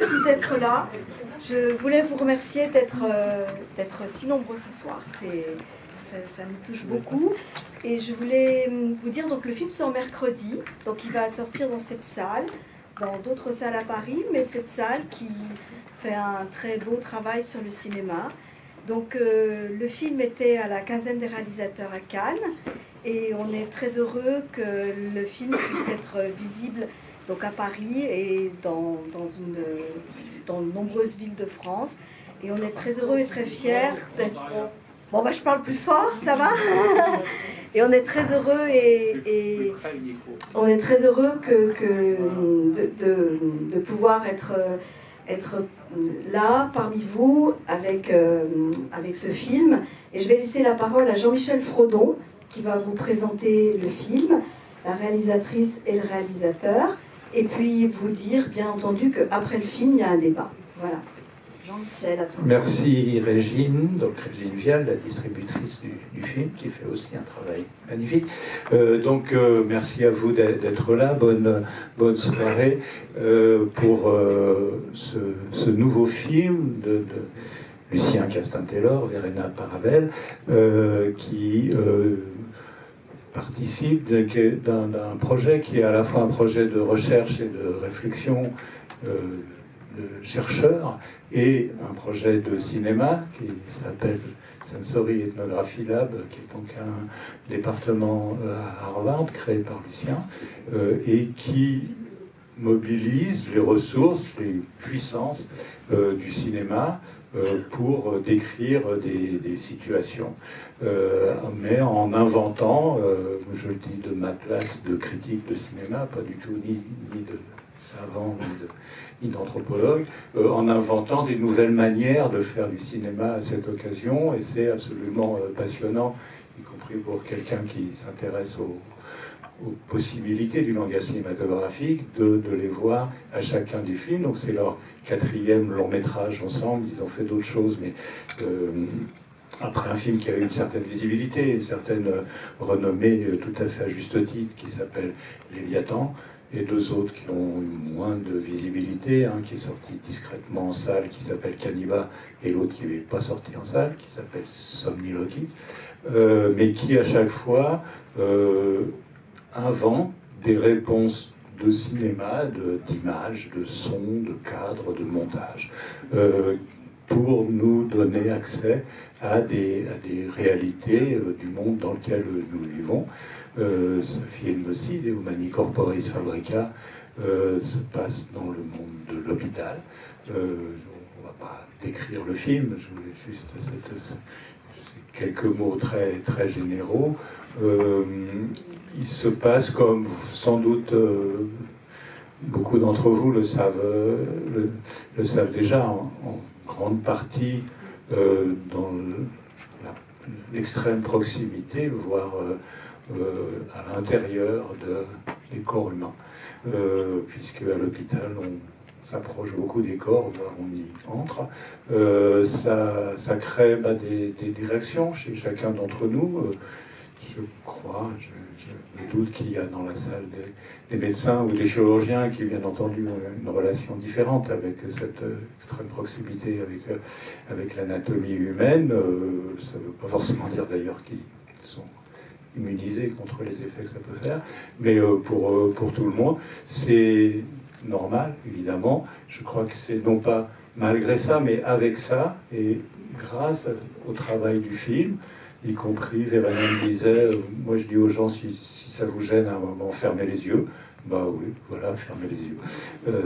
Merci d'être là. Je voulais vous remercier d'être si nombreux ce soir. Ça nous touche beaucoup. Et je voulais vous dire, donc le film sort mercredi, donc il va sortir dans cette salle, dans d'autres salles à Paris, mais cette salle qui fait un très beau travail sur le cinéma. Donc le film était à la quinzaine des réalisateurs à Cannes, et on est très heureux que le film puisse être visible donc à Paris et dans de nombreuses villes de France. Et on est très heureux et très fiers d'être... Bon, je parle plus fort, ça va. Et on est très heureux on est très heureux de pouvoir être là parmi vous avec ce film. Et je vais laisser la parole à Jean-Michel Frodon qui va vous présenter le film, la réalisatrice et le réalisateur, et puis vous dire bien entendu qu'après le film il y a un débat. Voilà. Jean-Michel, à toi. Merci Régine, donc Régine Vial, la distributrice du film, qui fait aussi un travail magnifique. Merci à vous d'être là. Bonne soirée pour ce nouveau film de Lucien Castin-Taylor, Verena Paravel, qui participe d'un projet qui est à la fois un projet de recherche et de réflexion de chercheurs et un projet de cinéma qui s'appelle Sensory Ethnography Lab, qui est donc un département à Harvard créé par Lucien et qui mobilise les ressources, les puissances du cinéma pour décrire des situations, mais en inventant, je le dis de ma place de critique de cinéma, pas du tout ni de savant ni d'anthropologue, en inventant des nouvelles manières de faire du cinéma à cette occasion, et c'est absolument passionnant, y compris pour quelqu'un qui s'intéresse aux possibilités du langage cinématographique, de les voir à chacun des films. Donc c'est leur 4e long métrage ensemble, ils ont fait d'autres choses, mais après un film qui a eu une certaine visibilité, une certaine renommée tout à fait à juste titre, qui s'appelle Léviathan, et 2 autres qui ont moins de visibilité, un qui est sorti discrètement en salle, qui s'appelle Caniba, et l'autre qui n'est pas sorti en salle, qui s'appelle Somniloquis, mais qui à chaque fois invente des réponses de cinéma, d'images, de sons, de cadres, de montage, pour nous donner accès à des réalités du monde dans lequel nous vivons. Ce film aussi, De Humani Corporis Fabrica, se passe dans le monde de l'hôpital. On ne va pas décrire le film, je voulais juste quelques mots très, très généraux. Il se passe, comme sans doute beaucoup d'entre vous le savent déjà, en grande partie dans l'extrême proximité, voire à l'intérieur des corps humains, puisque à l'hôpital on s'approche beaucoup des corps, voire on y entre. Ça crée des réactions chez chacun d'entre nous. Je crois, je doute qu'il y a dans la salle des médecins ou des chirurgiens qui, bien entendu, ont une relation différente avec cette extrême proximité avec l'anatomie humaine. Ça ne veut pas forcément dire d'ailleurs qu'ils sont immunisés contre les effets que ça peut faire, mais pour tout le monde, c'est normal, évidemment. Je crois que c'est non pas malgré ça, mais avec ça, et grâce au travail du film, y compris, Verena me disait, moi je dis aux gens, si ça vous gêne à un moment, fermez les yeux. Bah oui, voilà, fermez les yeux.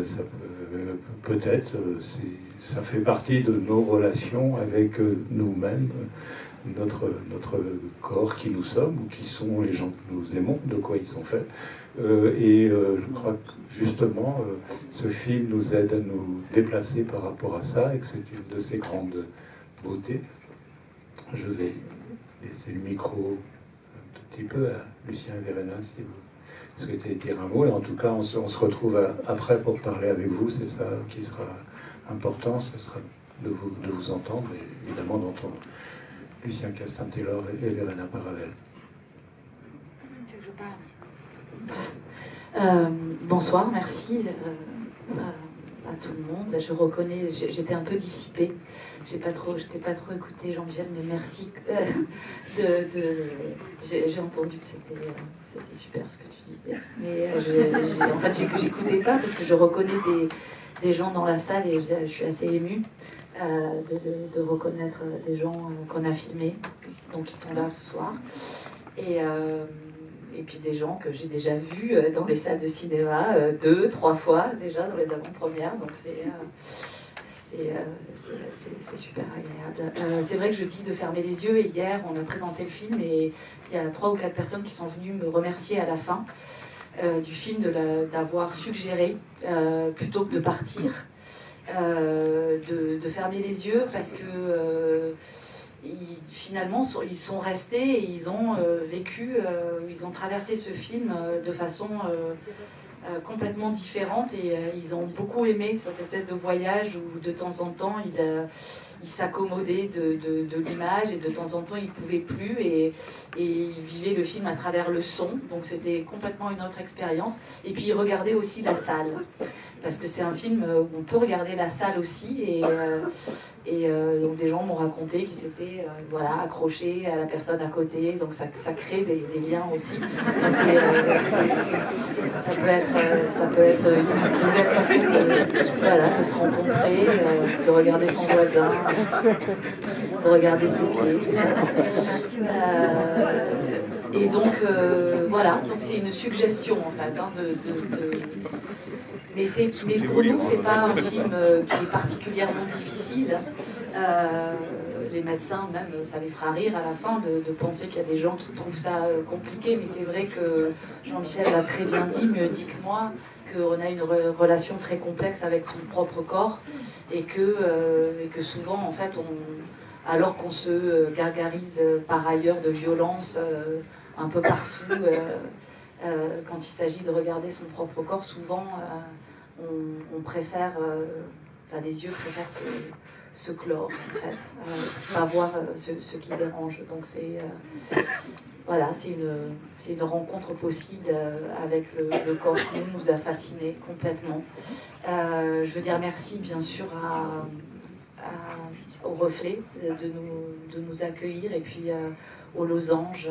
Ça peut-être, ça fait partie de nos relations avec nous-mêmes, notre corps, qui nous sommes, ou qui sont les gens que nous aimons, de quoi ils sont faits. Je crois que justement, ce film nous aide à nous déplacer par rapport à ça, et que c'est une de ses grandes beautés. Je vais laisser le micro un tout petit peu à Lucien et Verena, si vous souhaitez dire un mot. Et en tout cas, on se retrouve après pour parler avec vous. C'est ça qui sera important, ce sera de vous entendre, et évidemment d'entendre Lucien Castin-Taylor et Verena Paravel. Bonsoir, merci à tout le monde. Je reconnais, j'étais un peu dissipée. Je t'ai pas trop écouté, Jean-Michel, mais merci. J'ai entendu que c'était super ce que tu disais. Mais en fait, j'écoutais pas parce que je reconnais des gens dans la salle et je suis assez émue de reconnaître des gens qu'on a filmés, donc qui sont là ce soir. Et puis des gens que j'ai déjà vus dans les salles de cinéma 2, 3 fois déjà dans les avant-premières, donc c'est super agréable. C'est vrai que je dis de fermer les yeux, et hier on a présenté le film et il y a 3 ou 4 personnes qui sont venues me remercier à la fin du film d'avoir suggéré, plutôt que de partir, de fermer les yeux, parce que finalement ils sont restés et ils ont vécu, ils ont traversé ce film de façon complètement différente, et ils ont beaucoup aimé cette espèce de voyage où de temps en temps ils s'accommodaient de l'image, et de temps en temps ils ne pouvaient plus, et ils vivaient le film à travers le son, donc c'était complètement une autre expérience. Et puis ils regardaient aussi la salle, parce que c'est un film où on peut regarder la salle aussi, et donc des gens m'ont raconté qu'ils s'étaient accrochés à la personne à côté, donc ça crée des liens aussi. Donc ça peut être une nouvelle façon de se rencontrer, de regarder son voisin, de regarder ses pieds, tout ça. Et donc donc c'est une suggestion en fait, mais pour nous c'est pas un film qui est particulièrement difficile. Les médecins même, ça les fera rire à la fin de penser qu'il y a des gens qui trouvent ça compliqué, mais c'est vrai que Jean-Michel l'a très bien dit, mieux dit que moi, qu'on a une relation très complexe avec son propre corps, et que souvent en fait alors qu'on se gargarise par ailleurs de violence un peu partout, quand il s'agit de regarder son propre corps, souvent on préfère, les yeux préfèrent se clore en fait, pas voir ce qui dérange. Donc c'est une rencontre possible avec le corps qui nous a fascinés complètement. Je veux dire merci bien sûr au Reflet de nous accueillir, et puis aux Losanges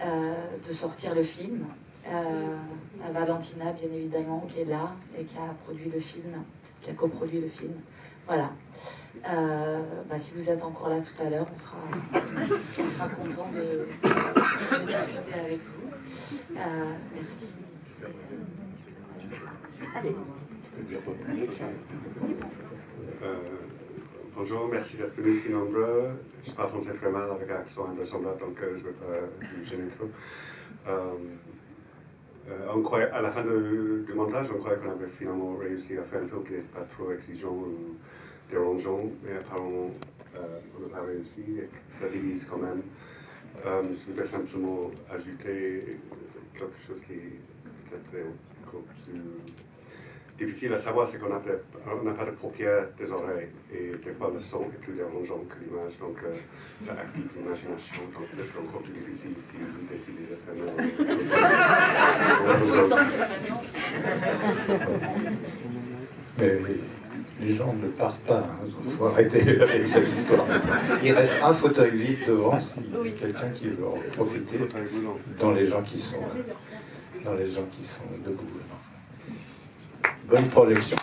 de sortir le film, à Valentina bien évidemment qui est là et qui a produit le film, qui a coproduit le film. Voilà. Si vous êtes encore là tout à l'heure, on sera content de discuter avec vous. Merci. Allez. Bonjour, merci d'être venus si nombreux. Je parle français très mal avec un accent invraisemblable, donc je ne vais pas vous gêner trop. À la fin du montage, on croyait qu'on avait finalement réussi à faire un film qui n'était pas trop exigeant ou dérangeant, mais apparemment on n'a pas réussi et que ça divise quand même. Je voudrais simplement ajouter quelque chose qui est peut-être encore plus difficile à savoir, c'est qu'on n'a pas de paupières des oreilles, et des fois le son est plus dérangeant que l'image, donc ça active l'imagination, donc c'est encore plus difficile si vous décidez de faire Mais les gens ne partent pas, il faut arrêter avec cette histoire. Il reste un fauteuil vide devant, s'il y a quelqu'un qui veut en profiter, dans les gens qui sont debout. Bonne projection.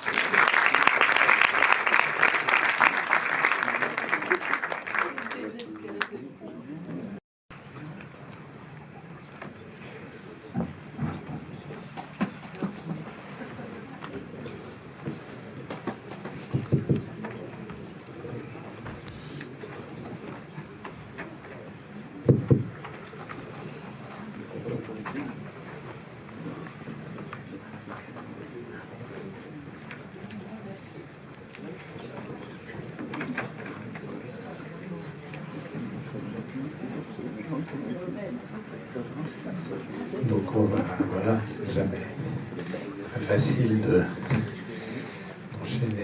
Donc voilà, c'est jamais très facile d'enchaîner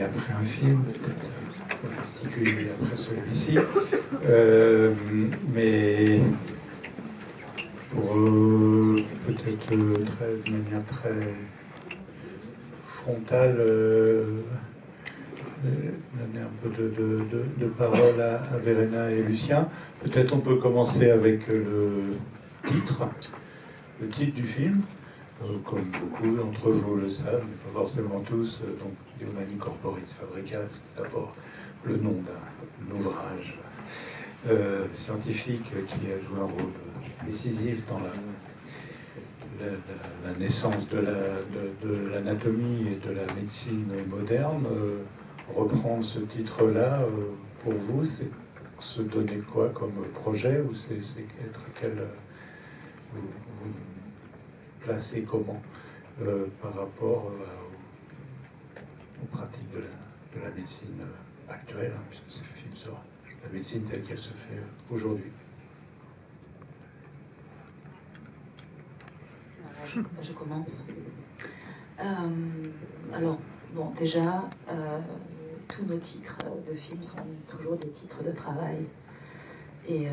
après un film, peut-être en particulier après celui-ci. Mais pour peut-être de manière très frontale, donner un peu de parole à Verena et Lucien. Peut-être on peut commencer avec le titre du film. Comme beaucoup d'entre vous le savent, mais pas forcément tous, donc Humani Corporis Fabrica, c'est d'abord le nom d'un ouvrage scientifique qui a joué un rôle décisif dans la naissance de l'anatomie et de la médecine moderne. Reprendre ce titre-là, pour vous, c'est se donner quoi comme projet, ou c'est être quel... vous placez comment par rapport aux pratiques de la médecine actuelle, hein, puisque c'est le film sur la médecine telle qu'elle se fait aujourd'hui. Je commence. Alors, bon, déjà, tous nos titres de films sont toujours des titres de travail. Et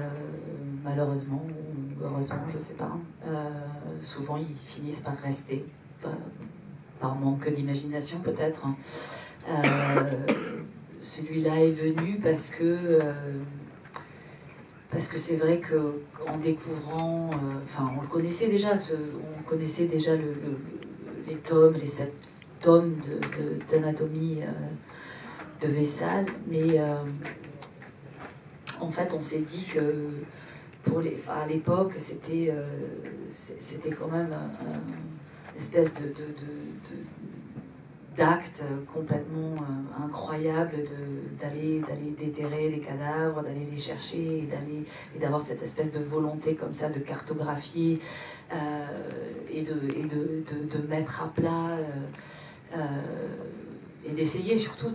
malheureusement, ou heureusement, je ne sais pas, souvent ils finissent par rester, par manque d'imagination peut-être. Celui-là est venu parce que c'est vrai qu'en découvrant, on le connaissait déjà, on connaissait déjà les tomes, les 7 tomes d'anatomie de Vessal, mais en fait, on s'est dit que à l'époque, c'était quand même une espèce d'acte complètement incroyable d'aller déterrer les cadavres, d'aller les chercher et d'avoir cette espèce de volonté comme ça de cartographier et de mettre à plat et d'essayer surtout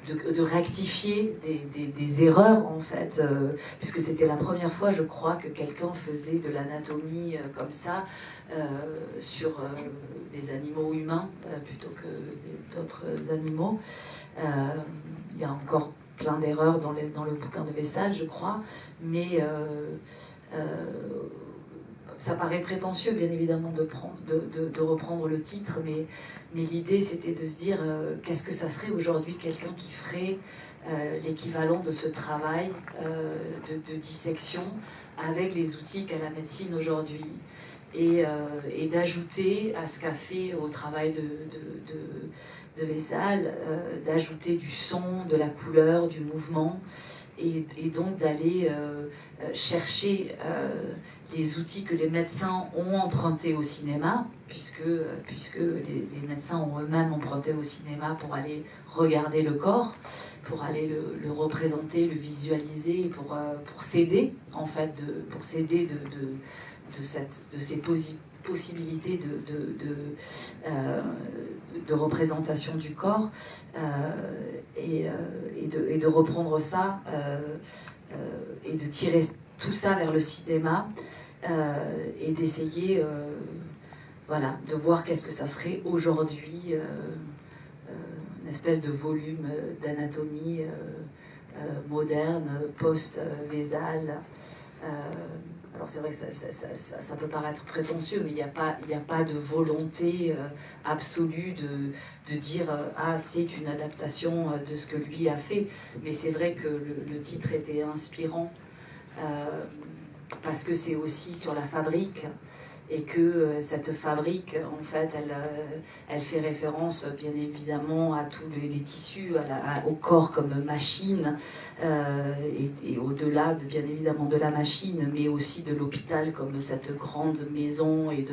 de rectifier des erreurs, en fait, puisque c'était la première fois, je crois, que quelqu'un faisait de l'anatomie comme ça sur des animaux humains plutôt que d'autres animaux. Il y a encore plein d'erreurs dans le bouquin de Vessal, je crois, mais ça paraît prétentieux, bien évidemment, de reprendre le titre, mais l'idée, c'était de se dire qu'est-ce que ça serait aujourd'hui quelqu'un qui ferait l'équivalent de ce travail de dissection avec les outils qu'a la médecine aujourd'hui, et d'ajouter à ce qu'a fait au travail de Vessal, d'ajouter du son, de la couleur, du mouvement, et donc d'aller chercher les outils que les médecins ont empruntés au cinéma, puisque les médecins ont eux-mêmes emprunté au cinéma pour aller regarder le corps, pour aller le représenter, le visualiser, pour s'aider, en fait, pour s'aider de ces possibilités de représentation du corps, et de reprendre ça et de tirer tout ça vers le cinéma, et d'essayer de voir qu'est-ce que ça serait aujourd'hui, une espèce de volume d'anatomie moderne, post-Vessal. Alors c'est vrai que ça peut paraître prétentieux, mais il n'y a pas de volonté absolue de dire c'est une adaptation de ce que lui a fait. Mais c'est vrai que le titre était inspirant, parce que c'est aussi sur la fabrique, et que cette fabrique, en fait, elle fait référence, bien évidemment, à tous les tissus, au corps comme machine, et au-delà, bien évidemment, de la machine, mais aussi de l'hôpital comme cette grande maison, et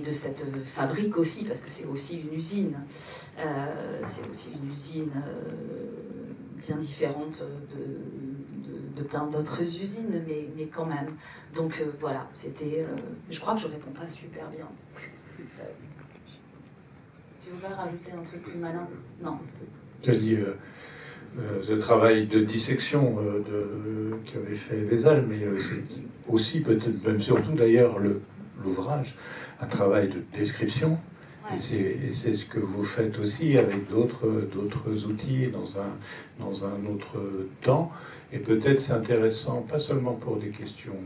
de cette fabrique aussi, parce que c'est aussi une usine. C'est aussi une usine bien différente de plein d'autres usines, mais quand même. Donc voilà, c'était... je crois que je réponds pas super bien. Tu veux rajouter un truc plus malin? Non. Tu as dit ce travail de dissection qu'avait fait Vessal, mais c'est aussi, peut-être même surtout d'ailleurs, l'ouvrage, un travail de description. Ouais. Et c'est ce que vous faites aussi avec d'autres outils dans un autre temps. Et peut-être c'est intéressant, pas seulement pour des questions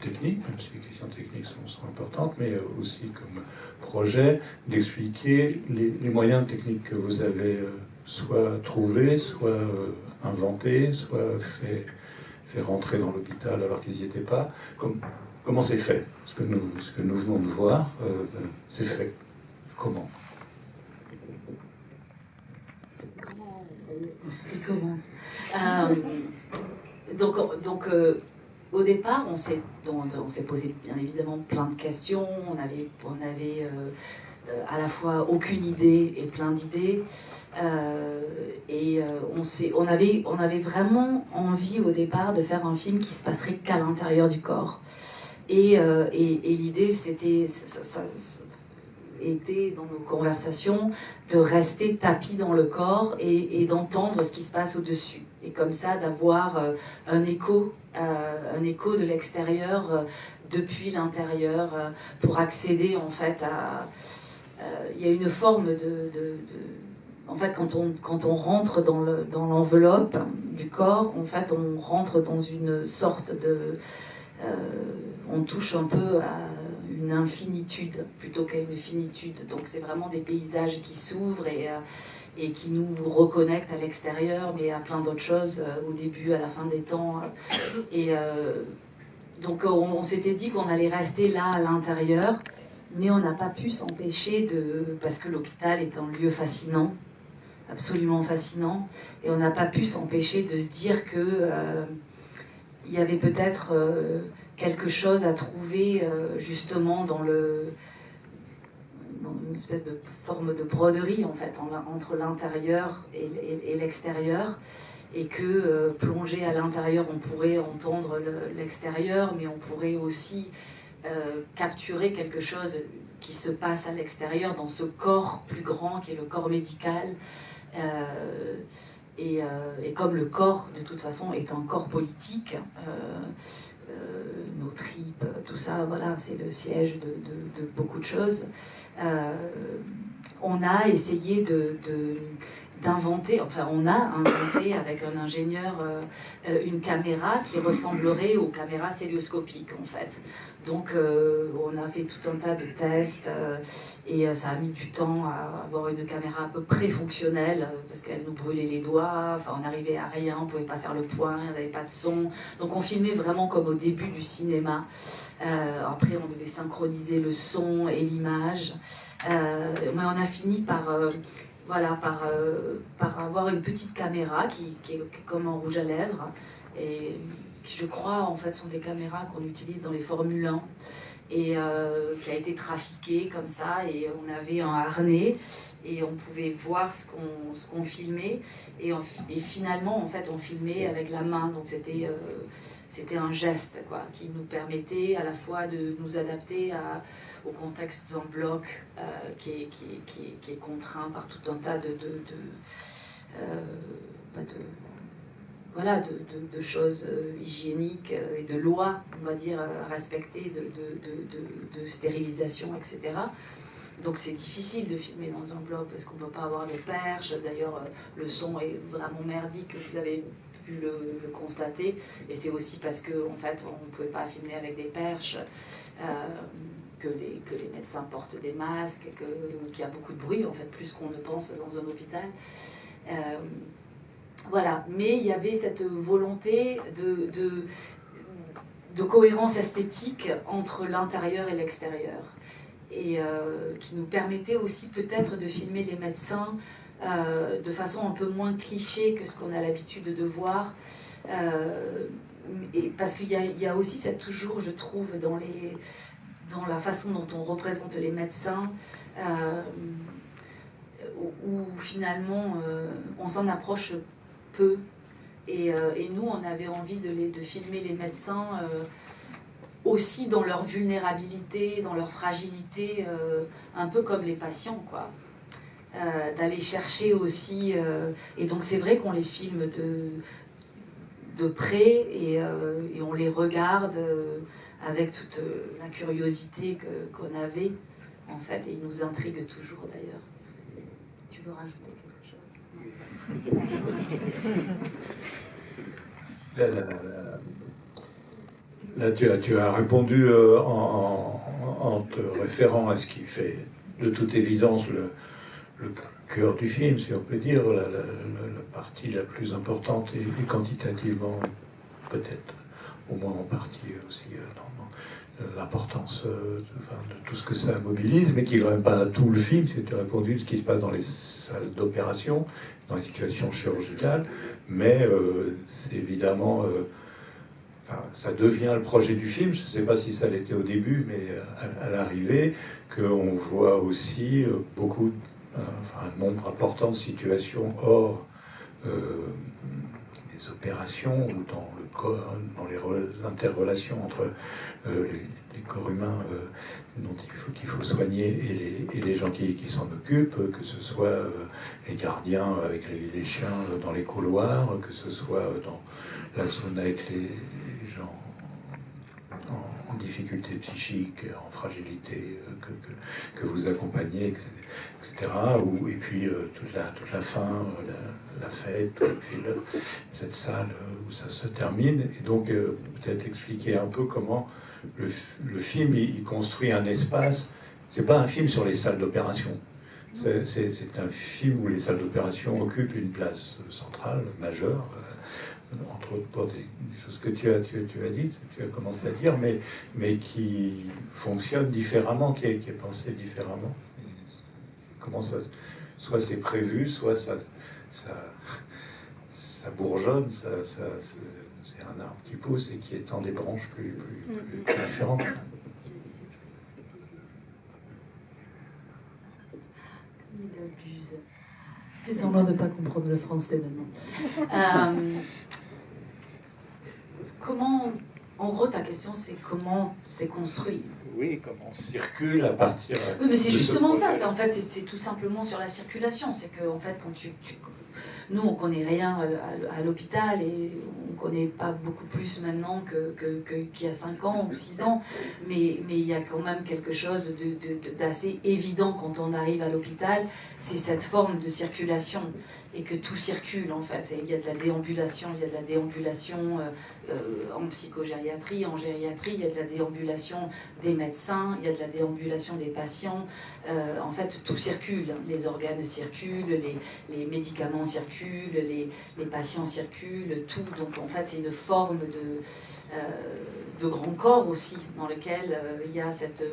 technique, même si les questions techniques sont importantes, mais aussi comme projet d'expliquer les moyens techniques que vous avez soit trouvés, soit inventés, soit fait rentrer dans l'hôpital alors qu'ils n'y étaient pas. Comment c'est fait? Ce que nous venons de voir, c'est fait. Comment? Il commence. Donc au départ, on s'est posé bien évidemment plein de questions. On avait à la fois aucune idée et plein d'idées. On avait vraiment envie au départ de faire un film qui se passerait qu'à l'intérieur du corps. Et l'idée, c'était dans nos conversations de rester tapis dans le corps et d'entendre ce qui se passe au-dessus. Et comme ça, d'avoir un écho de l'extérieur depuis l'intérieur pour accéder en fait à... Il y a une forme en fait, quand on rentre dans l'enveloppe du corps, en fait, on rentre dans une sorte de... on touche un peu à une infinitude plutôt qu'à une finitude. Donc c'est vraiment des paysages qui s'ouvrent et qui nous reconnectent à l'extérieur, mais à plein d'autres choses, au début, à la fin des temps. Donc on s'était dit qu'on allait rester là à l'intérieur, mais on n'a pas pu s'empêcher parce que l'hôpital est un lieu fascinant, absolument fascinant, et on n'a pas pu s'empêcher de se dire que il y avait peut-être quelque chose à trouver justement dans une espèce de forme de broderie en fait entre l'intérieur et l'extérieur, et que plongé à l'intérieur on pourrait entendre l'extérieur, mais on pourrait aussi capturer quelque chose qui se passe à l'extérieur dans ce corps plus grand qui est le corps médical. Et comme le corps, de toute façon, est un corps politique, nos tripes, tout ça, voilà, c'est le siège de beaucoup de choses. On a essayé d'inventer, enfin on a inventé avec un ingénieur une caméra qui ressemblerait aux caméras célioscopiques en fait. Donc on a fait tout un tas de tests et ça a mis du temps à avoir une caméra à peu près fonctionnelle parce qu'elle nous brûlait les doigts, enfin on n'arrivait à rien, on ne pouvait pas faire le point, il n'y avait pas de son. Donc on filmait vraiment comme au début du cinéma. Après on devait synchroniser le son et l'image. Mais on a fini par avoir une petite caméra qui est comme un rouge à lèvres et qui, je crois, en fait, sont des caméras qu'on utilise dans les Formule 1 et qui a été trafiquée comme ça, et on avait un harnais et on pouvait voir ce qu'on filmait et finalement, en fait, on filmait avec la main, donc c'était un geste quoi, qui nous permettait à la fois de nous adapter au contexte d'un bloc qui est contraint par tout un tas de choses hygiéniques et de lois, on va dire, respectées, de stérilisation, etc. Donc c'est difficile de filmer dans un bloc parce qu'on ne peut pas avoir de perches. D'ailleurs, le son est vraiment merdique, vous avez pu le constater. Et c'est aussi parce qu'en fait, on ne pouvait pas filmer avec des perches. Que les médecins portent des masques, qu'il y a beaucoup de bruit, en fait, plus qu'on ne pense dans un hôpital. Voilà, mais il y avait cette volonté de cohérence esthétique entre l'intérieur et l'extérieur, et qui nous permettait aussi peut-être de filmer les médecins de façon un peu moins cliché que ce qu'on a l'habitude de voir, parce qu'il y a aussi toujours, je trouve, dans la façon dont on représente les médecins, où finalement on s'en approche peu. Et nous, on avait envie de filmer les médecins aussi dans leur vulnérabilité, dans leur fragilité, un peu comme les patients, quoi. D'aller chercher aussi... et donc c'est vrai qu'on les filme de près et on les regarde... avec toute la curiosité qu'on avait, en fait, et il nous intrigue toujours d'ailleurs. Tu veux rajouter quelque chose? Là, tu as répondu en te référant à ce qui fait de toute évidence le cœur du film, si on peut dire, la partie la plus importante et quantitativement, peut-être, au moins en partie aussi, dans l'importance de tout ce que ça mobilise, mais qui n'est quand même pas tout le film, c'est tu as répondu de ce qui se passe dans les salles d'opération, dans les situations chirurgicales, mais c'est évidemment... ça devient le projet du film, je ne sais pas si ça l'était au début, mais à l'arrivée, qu'on voit aussi beaucoup, un nombre important de situations hors des opérations ou dans le corps, dans les interrelations entre les corps humains qu'il faut soigner et les gens qui s'en occupent, que ce soit les gardiens avec les chiens dans les couloirs, que ce soit dans la zone avec les gens en difficulté psychique, en fragilité, que vous accompagnez, etc. Et puis toute la fin, la fête, et puis cette salle où ça se termine. Et donc peut-être expliquer un peu comment le film il construit un espace. C'est pas un film sur les salles d'opération. C'est un film où les salles d'opération occupent une place centrale, majeure, entre autres pour des choses que tu as dites, tu as commencé à dire, mais qui fonctionne différemment, qui est pensé différemment. Comment ça, soit c'est prévu, soit ça bourgeonne, c'est un arbre qui pousse et qui étend des branches plus différentes. Il abuse. Fais semblant de ne pas comprendre le français maintenant. Comment, en gros, ta question, c'est comment c'est construit? Oui, comment on circule à partir. Oui, mais c'est justement ça. En fait, c'est tout simplement sur la circulation. C'est que, en fait, quand nous, on connaît rien à l'hôpital et on connaît pas beaucoup plus maintenant qu'il y a 5 ans ou 6 ans. Mais il y a quand même quelque chose d'assez évident quand on arrive à l'hôpital. C'est cette forme de circulation. Et que tout circule en fait. Et il y a de la déambulation, en psychogériatrie, en gériatrie, il y a de la déambulation des médecins, il y a de la déambulation des patients. En fait, tout circule. Les organes circulent, les médicaments circulent, les patients circulent, tout. Donc en fait, c'est une forme de grand corps aussi, dans lequel il y a cette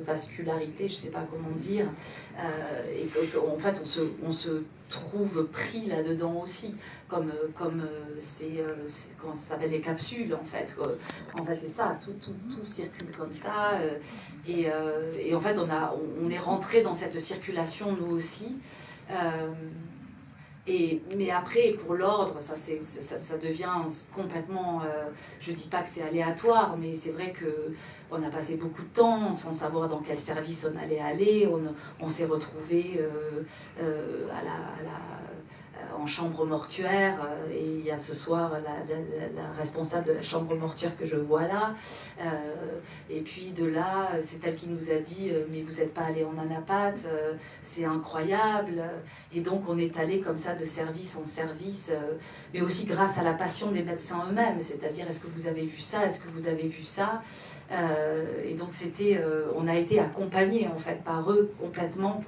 vascularité, je ne sais pas comment dire, et qu'en fait, on se trouve pris là-dedans aussi, comme quand ça s'appelle les capsules, en fait. En fait, c'est ça, tout circule comme ça, et en fait, on est rentré dans cette circulation, nous aussi. Mais après, pour l'ordre, ça devient complètement... je ne dis pas que c'est aléatoire, mais c'est vrai qu'on a passé beaucoup de temps sans savoir dans quel service on allait aller. On s'est retrouvés en chambre mortuaire, et il y a ce soir la responsable de la chambre mortuaire que je vois là, et puis de là, c'est elle qui nous a dit mais vous n'êtes pas allé en anapathe, c'est incroyable, et donc on est allé comme ça de service en service, mais aussi grâce à la passion des médecins eux-mêmes, c'est-à-dire est-ce que vous avez vu ça, est-ce que vous avez vu ça, et donc on a été accompagnés en fait par eux complètement,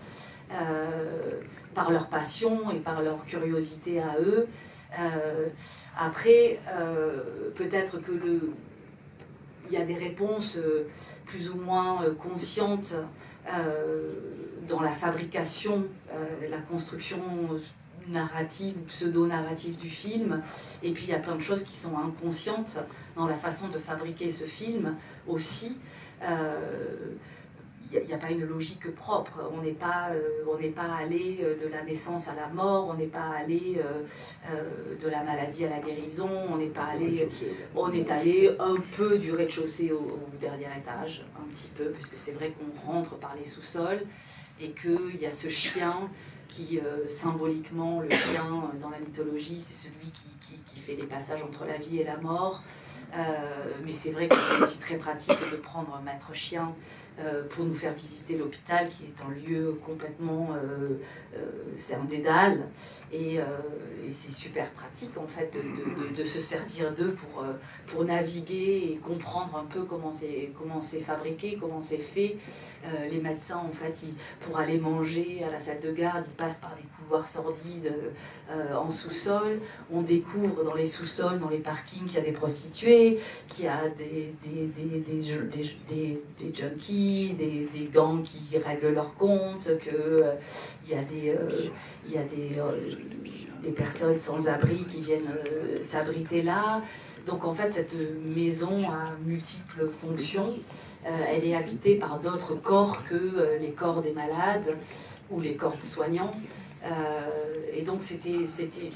par leur passion et par leur curiosité à eux. Après, peut-être que il y a des réponses plus ou moins conscientes dans la fabrication, la construction narrative ou pseudo-narrative du film, et puis il y a plein de choses qui sont inconscientes dans la façon de fabriquer ce film aussi. Il n'y a pas une logique propre. On n'est pas allé de la naissance à la mort, on n'est pas allé de la maladie à la guérison, on est allé un peu du rez-de-chaussée au dernier étage, un petit peu, puisque c'est vrai qu'on rentre par les sous-sols et qu'il y a ce chien qui, symboliquement, le chien dans la mythologie, c'est celui qui fait les passages entre la vie et la mort. Mais c'est vrai que c'est aussi très pratique de prendre un maître chien pour nous faire visiter l'hôpital, qui est un lieu complètement, c'est un dédale, et c'est super pratique en fait de se servir d'eux pour naviguer et comprendre un peu comment c'est fabriqué, comment c'est fait. Les médecins en fait, pour aller manger à la salle de garde, ils passent par des couloirs sordides en sous-sol. On découvre dans les sous-sols, dans les parkings, qu'il y a des prostituées, qu'il y a des junkies, des gangs qui règlent leur compte, qu'il y a des personnes sans abri qui viennent s'abriter là. Donc en fait, cette maison a multiples fonctions. Elle est habitée par d'autres corps que les corps des malades ou les corps soignants. Et donc c'est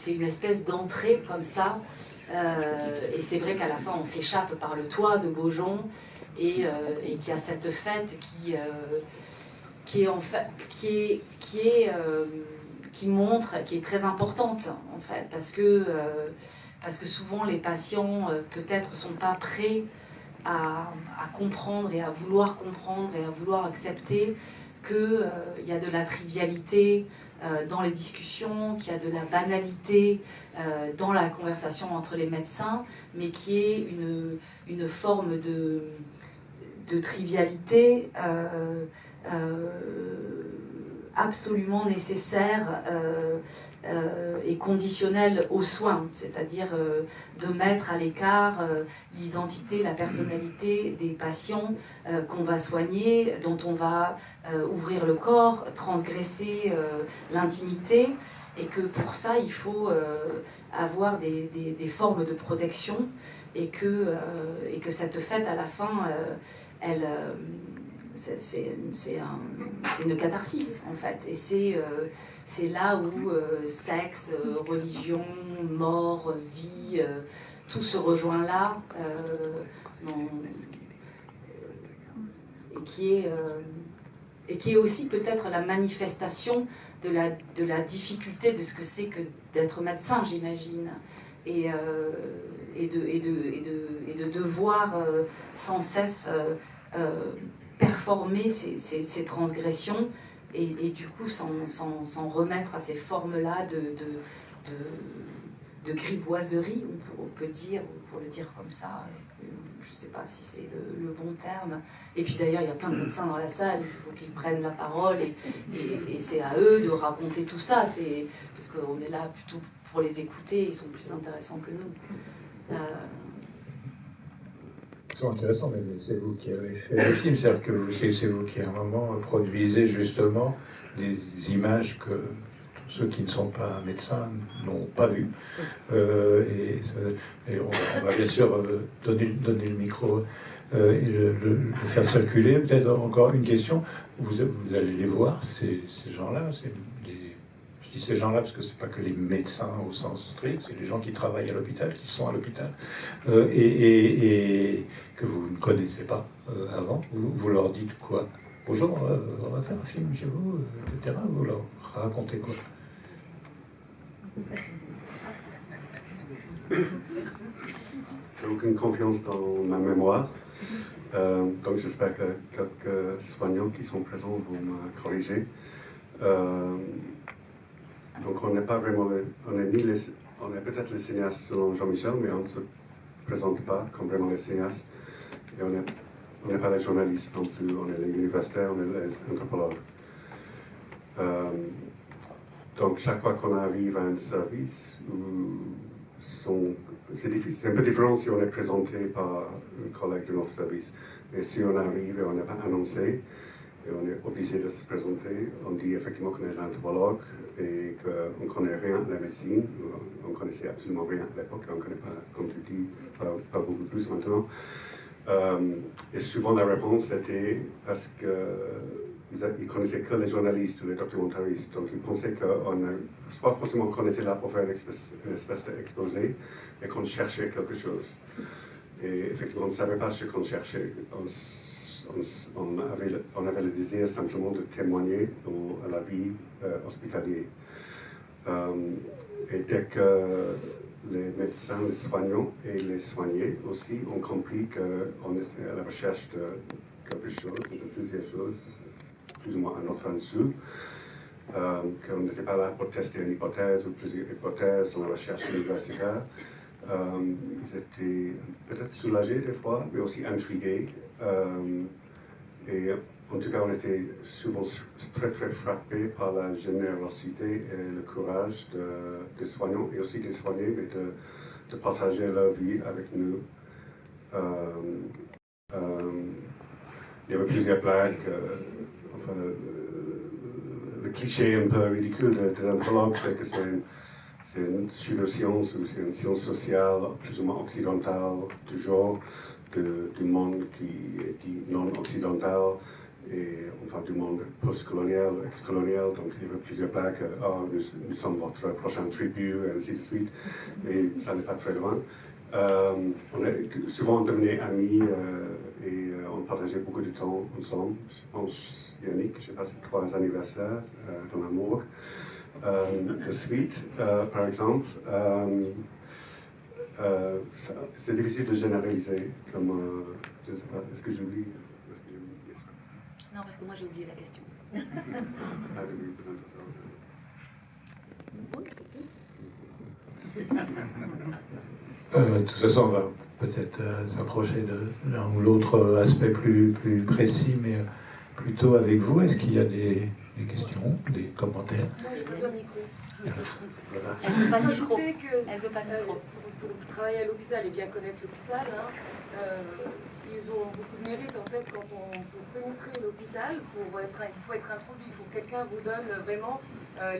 une espèce d'entrée comme ça. Et c'est vrai qu'à la fin, on s'échappe par le toit de Beaujon et qu'il y a cette fête qui est très importante en fait, parce que souvent les patients peut-être sont pas prêts à comprendre et à vouloir comprendre et à vouloir accepter qu'il y a de la trivialité dans les discussions, qu'il y a de la banalité dans la conversation entre les médecins, mais qui est une forme de trivialité absolument nécessaire et conditionnelle aux soins, c'est-à-dire de mettre à l'écart l'identité, la personnalité des patients qu'on va soigner, dont on va ouvrir le corps, transgresser l'intimité, et que pour ça il faut avoir des formes de protection, et que cette fête à la fin c'est une catharsis en fait, et c'est là où sexe, religion, mort, vie, tout se rejoint là, et qui est aussi peut-être la manifestation de la difficulté de ce que c'est que d'être médecin, j'imagine, et de devoir sans cesse performer ces transgressions, et du coup s'en remettre à ces formes-là de grivoiserie, on peut dire, pour le dire comme ça, je ne sais pas si c'est le bon terme. Et puis d'ailleurs, il y a plein de médecins dans la salle, il faut qu'ils prennent la parole, et c'est à eux de raconter tout ça, parce qu'on est là plutôt pour les écouter, ils sont plus intéressants que nous. Ils sont intéressants, mais c'est vous qui avez fait le film, c'est-à-dire que c'est vous qui à un moment produisez justement des images que tous ceux qui ne sont pas médecins n'ont pas vues. Et on va bien sûr donner le micro et le faire circuler. Peut-être encore une question, vous allez les voir, ces gens-là, je dis ces gens-là parce que c'est pas que les médecins au sens strict, c'est les gens qui travaillent à l'hôpital, qui sont à l'hôpital, et que vous ne connaissez pas avant. Vous leur dites quoi? Bonjour, on va faire un film chez vous, etc. Vous leur racontez quoi? J'ai aucune confiance dans ma mémoire, donc j'espère que quelques soignants qui sont présents vont me corriger. Donc on n'est pas vraiment, on est peut-être les cinéastes selon Jean-Michel, mais on ne se présente pas comme vraiment les cinéastes. Et on n'est pas les journalistes non plus, on est les universitaires, on est les anthropologues. Donc chaque fois qu'on arrive à un service, c'est un peu différent si on est présenté par un collègue de notre service. Mais si on arrive et on n'est pas annoncé, et on est obligé de se présenter, on dit effectivement qu'on est anthropologue et qu'on ne connaît rien de la médecine, on ne connaissait absolument rien à l'époque, on ne connaît pas, comme tu dis, pas beaucoup plus maintenant. Et souvent la réponse était parce qu'ils connaissaient que les journalistes ou les documentaristes, donc ils pensaient qu'on ne pas forcément qu'on était là pour faire une espèce d'exposé, mais qu'on cherchait quelque chose. Et effectivement, on ne savait pas ce qu'on cherchait. On avait le désir simplement de témoigner à la vie hospitalière. Et dès les médecins, les soignants et les soignés aussi ont compris qu'on était à la recherche de quelque chose, de plusieurs choses, plus ou moins à notre insu, qu'on n'était pas là pour tester une hypothèse ou plusieurs hypothèses dans la recherche universitaire. Ils étaient peut-être soulagés des fois, mais aussi intrigués. Et en tout cas, on était souvent très très frappés par la générosité et le courage des soignants et aussi des soignés, mais de partager leur vie avec nous. Il y avait plusieurs blagues. Enfin, le cliché un peu ridicule des anthropologues, c'est que c'est une pseudo-science ou c'est une science sociale plus ou moins occidentale, toujours du monde qui est dit non occidental et enfin du monde post-colonial, ex-colonial. Donc il y avait plusieurs blagues, nous sommes votre prochaine tribu, et ainsi de suite, mais ça n'est pas très loin. On est souvent devenus amis et on partageait beaucoup de temps ensemble. Je pense, Yannick, j'ai passé 3 anniversaires dans la morgue. De suite, par exemple, c'est difficile de généraliser. Comme, je ne sais pas, est-ce que j'oublie? Non, parce que moi j'ai oublié la question. De toute façon, on va peut-être s'approcher de l'un ou l'autre aspect plus précis, mais plutôt avec vous. Est-ce qu'il y a des questions, des commentaires? Elle veut pas de micro. Elle veut pas de micro. Pour travailler à l'hôpital et bien connaître l'hôpital, ils ont beaucoup de mérite en fait quand on peut pénétrer l'hôpital. Il faut être introduit, il faut que quelqu'un vous donne vraiment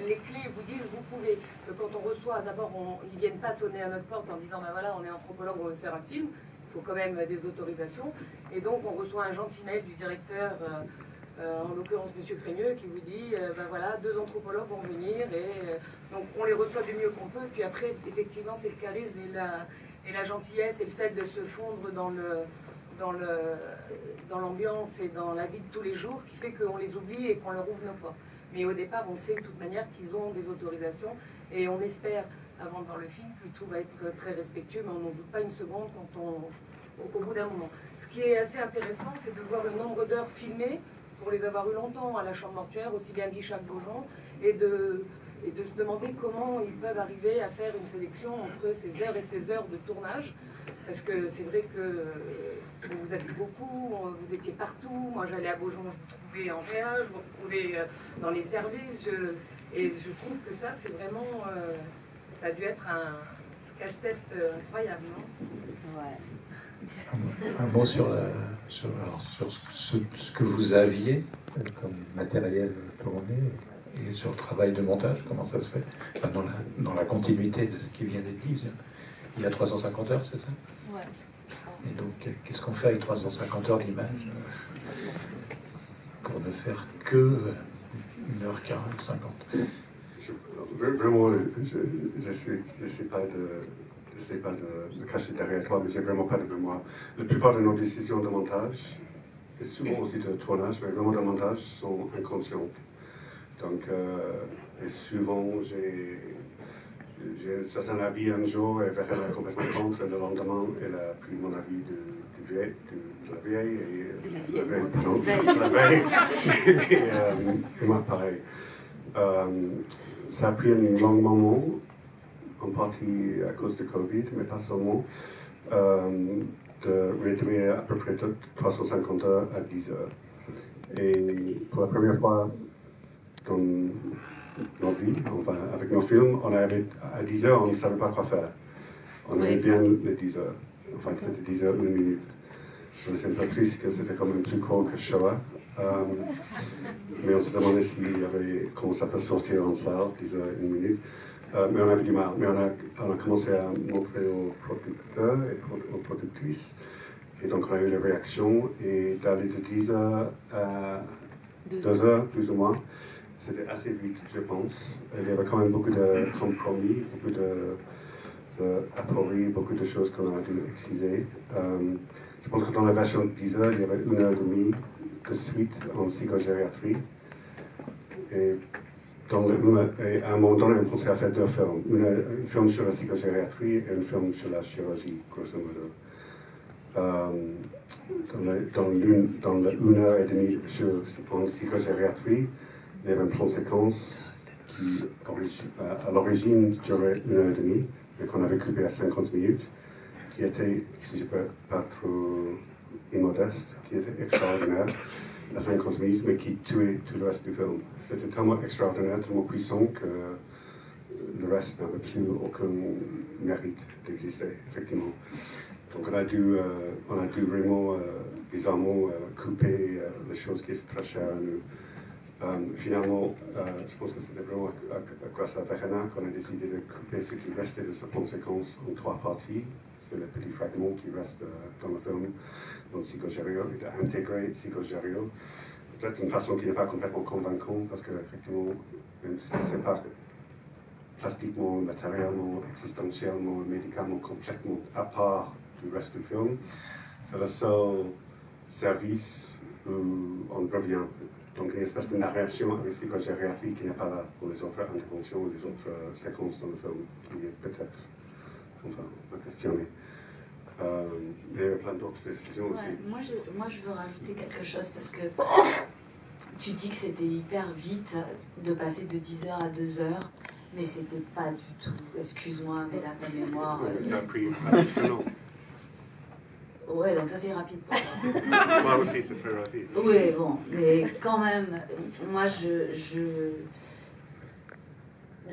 les clés, vous dise vous pouvez. Quand on reçoit, d'abord ils viennent pas sonner à notre porte en disant ben voilà on est anthropologue, on veut faire un film. Il faut quand même des autorisations. Et donc on reçoit un gentil mail du directeur. En l'occurrence M. Crémieux, qui vous dit ben voilà, 2 anthropologues vont venir et donc on les reçoit du mieux qu'on peut. Puis après, effectivement, c'est le charisme et la gentillesse et le fait de se fondre dans l'ambiance et dans la vie de tous les jours qui fait qu'on les oublie et qu'on leur ouvre nos portes. Mais au départ, on sait de toute manière qu'ils ont des autorisations et on espère, avant de voir le film, que tout va être très respectueux, mais on n'en doute pas une seconde au bout d'un moment. Ce qui est assez intéressant, c'est de voir le nombre d'heures filmées pour les avoir eu longtemps à la chambre mortuaire, aussi bien Guichac que Beaujon, et de se demander comment ils peuvent arriver à faire une sélection entre ces heures et ces heures de tournage. Parce que c'est vrai que vous avez vu beaucoup, vous étiez partout. Moi j'allais à Beaujon, je vous trouvais en réa, je vous retrouvais dans les services. Et je trouve que ça, c'est vraiment. Ça a dû être un casse-tête incroyable, non? Ouais. Un mot sur ce que vous aviez comme matériel tourné et sur le travail de montage, comment ça se fait enfin, dans la continuité de ce qui vient d'être dit. Il y a 350 heures, c'est ça? Ouais. Et donc, qu'est-ce qu'on fait avec 350 heures d'image pour ne faire que 1h40, 50? Vraiment, je sais pas de cacher derrière toi, mais j'ai vraiment pas de mémoire. La plupart de nos décisions de montage, et souvent aussi de tournage, mais vraiment de montage, sont inconscientes. Donc, et souvent, j'ai un certain avis un jour et verrai complètement contre, le lendemain, elle a pris mon avis de la vieille, et moi pareil. Ça a pris un long moment, en partie à cause de Covid, mais pas seulement, de réduire à peu près 350 heures à 10 heures. Et pour la première fois dans nos vies, enfin avec nos films, on arrivait à 10 heures, on ne savait pas quoi faire. On aimait bien les 10 heures. Enfin, c'était 10 heures, 1 minute. C'est un peu triste que c'était quand même plus court que Shoah. Mais on se demandait comment ça peut sortir en salle, 10 heures, 1 minute. Mais on avait du mal. Mais on a commencé à montrer aux producteurs et aux productrices. Et donc on a eu les réactions. Et d'aller de 10 heures à 2 heures, plus ou moins, c'était assez vite, je pense. Il y avait quand même beaucoup de compromis, beaucoup d'appareils, beaucoup de choses qu'on a dû exciser. Je pense que dans la version de 10 heures, il y avait 1 heure et demie de suite en psychogériatrie. Et et à un moment donné, on pensait à faire 2 films. Un film sur la psychogériatrie et un film sur la chirurgie, grosso modo. Dans le 1h30 en psychogériatrie, il y avait un plan séquence qui, à l'origine, durait 1h30, mais qu'on avait coupé à 50 minutes, qui était, si je ne peux pas trop immodeste, qui était extraordinaire, à 50 minutes, mais qui tuait tout le reste du film. C'était tellement extraordinaire, tellement puissant que le reste n'avait plus aucun mérite d'exister, effectivement. Donc on a dû vraiment, bizarrement, couper les choses qui étaient très chères à nous. Finalement, je pense que c'était vraiment grâce à Verena qu'on a décidé de couper ce qui restait de ce plan séquence en 3 parties. C'est le petit fragment qui reste dans le film, dans le psychogério, et d'intégrer le psychogério. Peut-être d'une façon qui n'est pas complètement convaincante, parce qu'effectivement, même si ce n'est pas plastiquement, matériellement, existentiellement, médicalement complètement à part du reste du film, c'est le seul service où on revient. Donc il y a une espèce de narration avec psychogériatrie qui n'est pas là pour les autres interventions, les autres séquences dans le film, qui est peut-être, enfin, à questionner. Il y a plein d'autres décisions aussi. Moi, je veux rajouter quelque chose parce que tu dis que c'était hyper vite de passer de 10 heures à 2 heures, mais c'était pas du tout. Excuse-moi, mais là, ta mémoire. Ça a pris un petit peu long. Ouais, donc ça c'est rapide pour moi. Moi aussi, c'est très rapide. Oui, bon, mais quand même, moi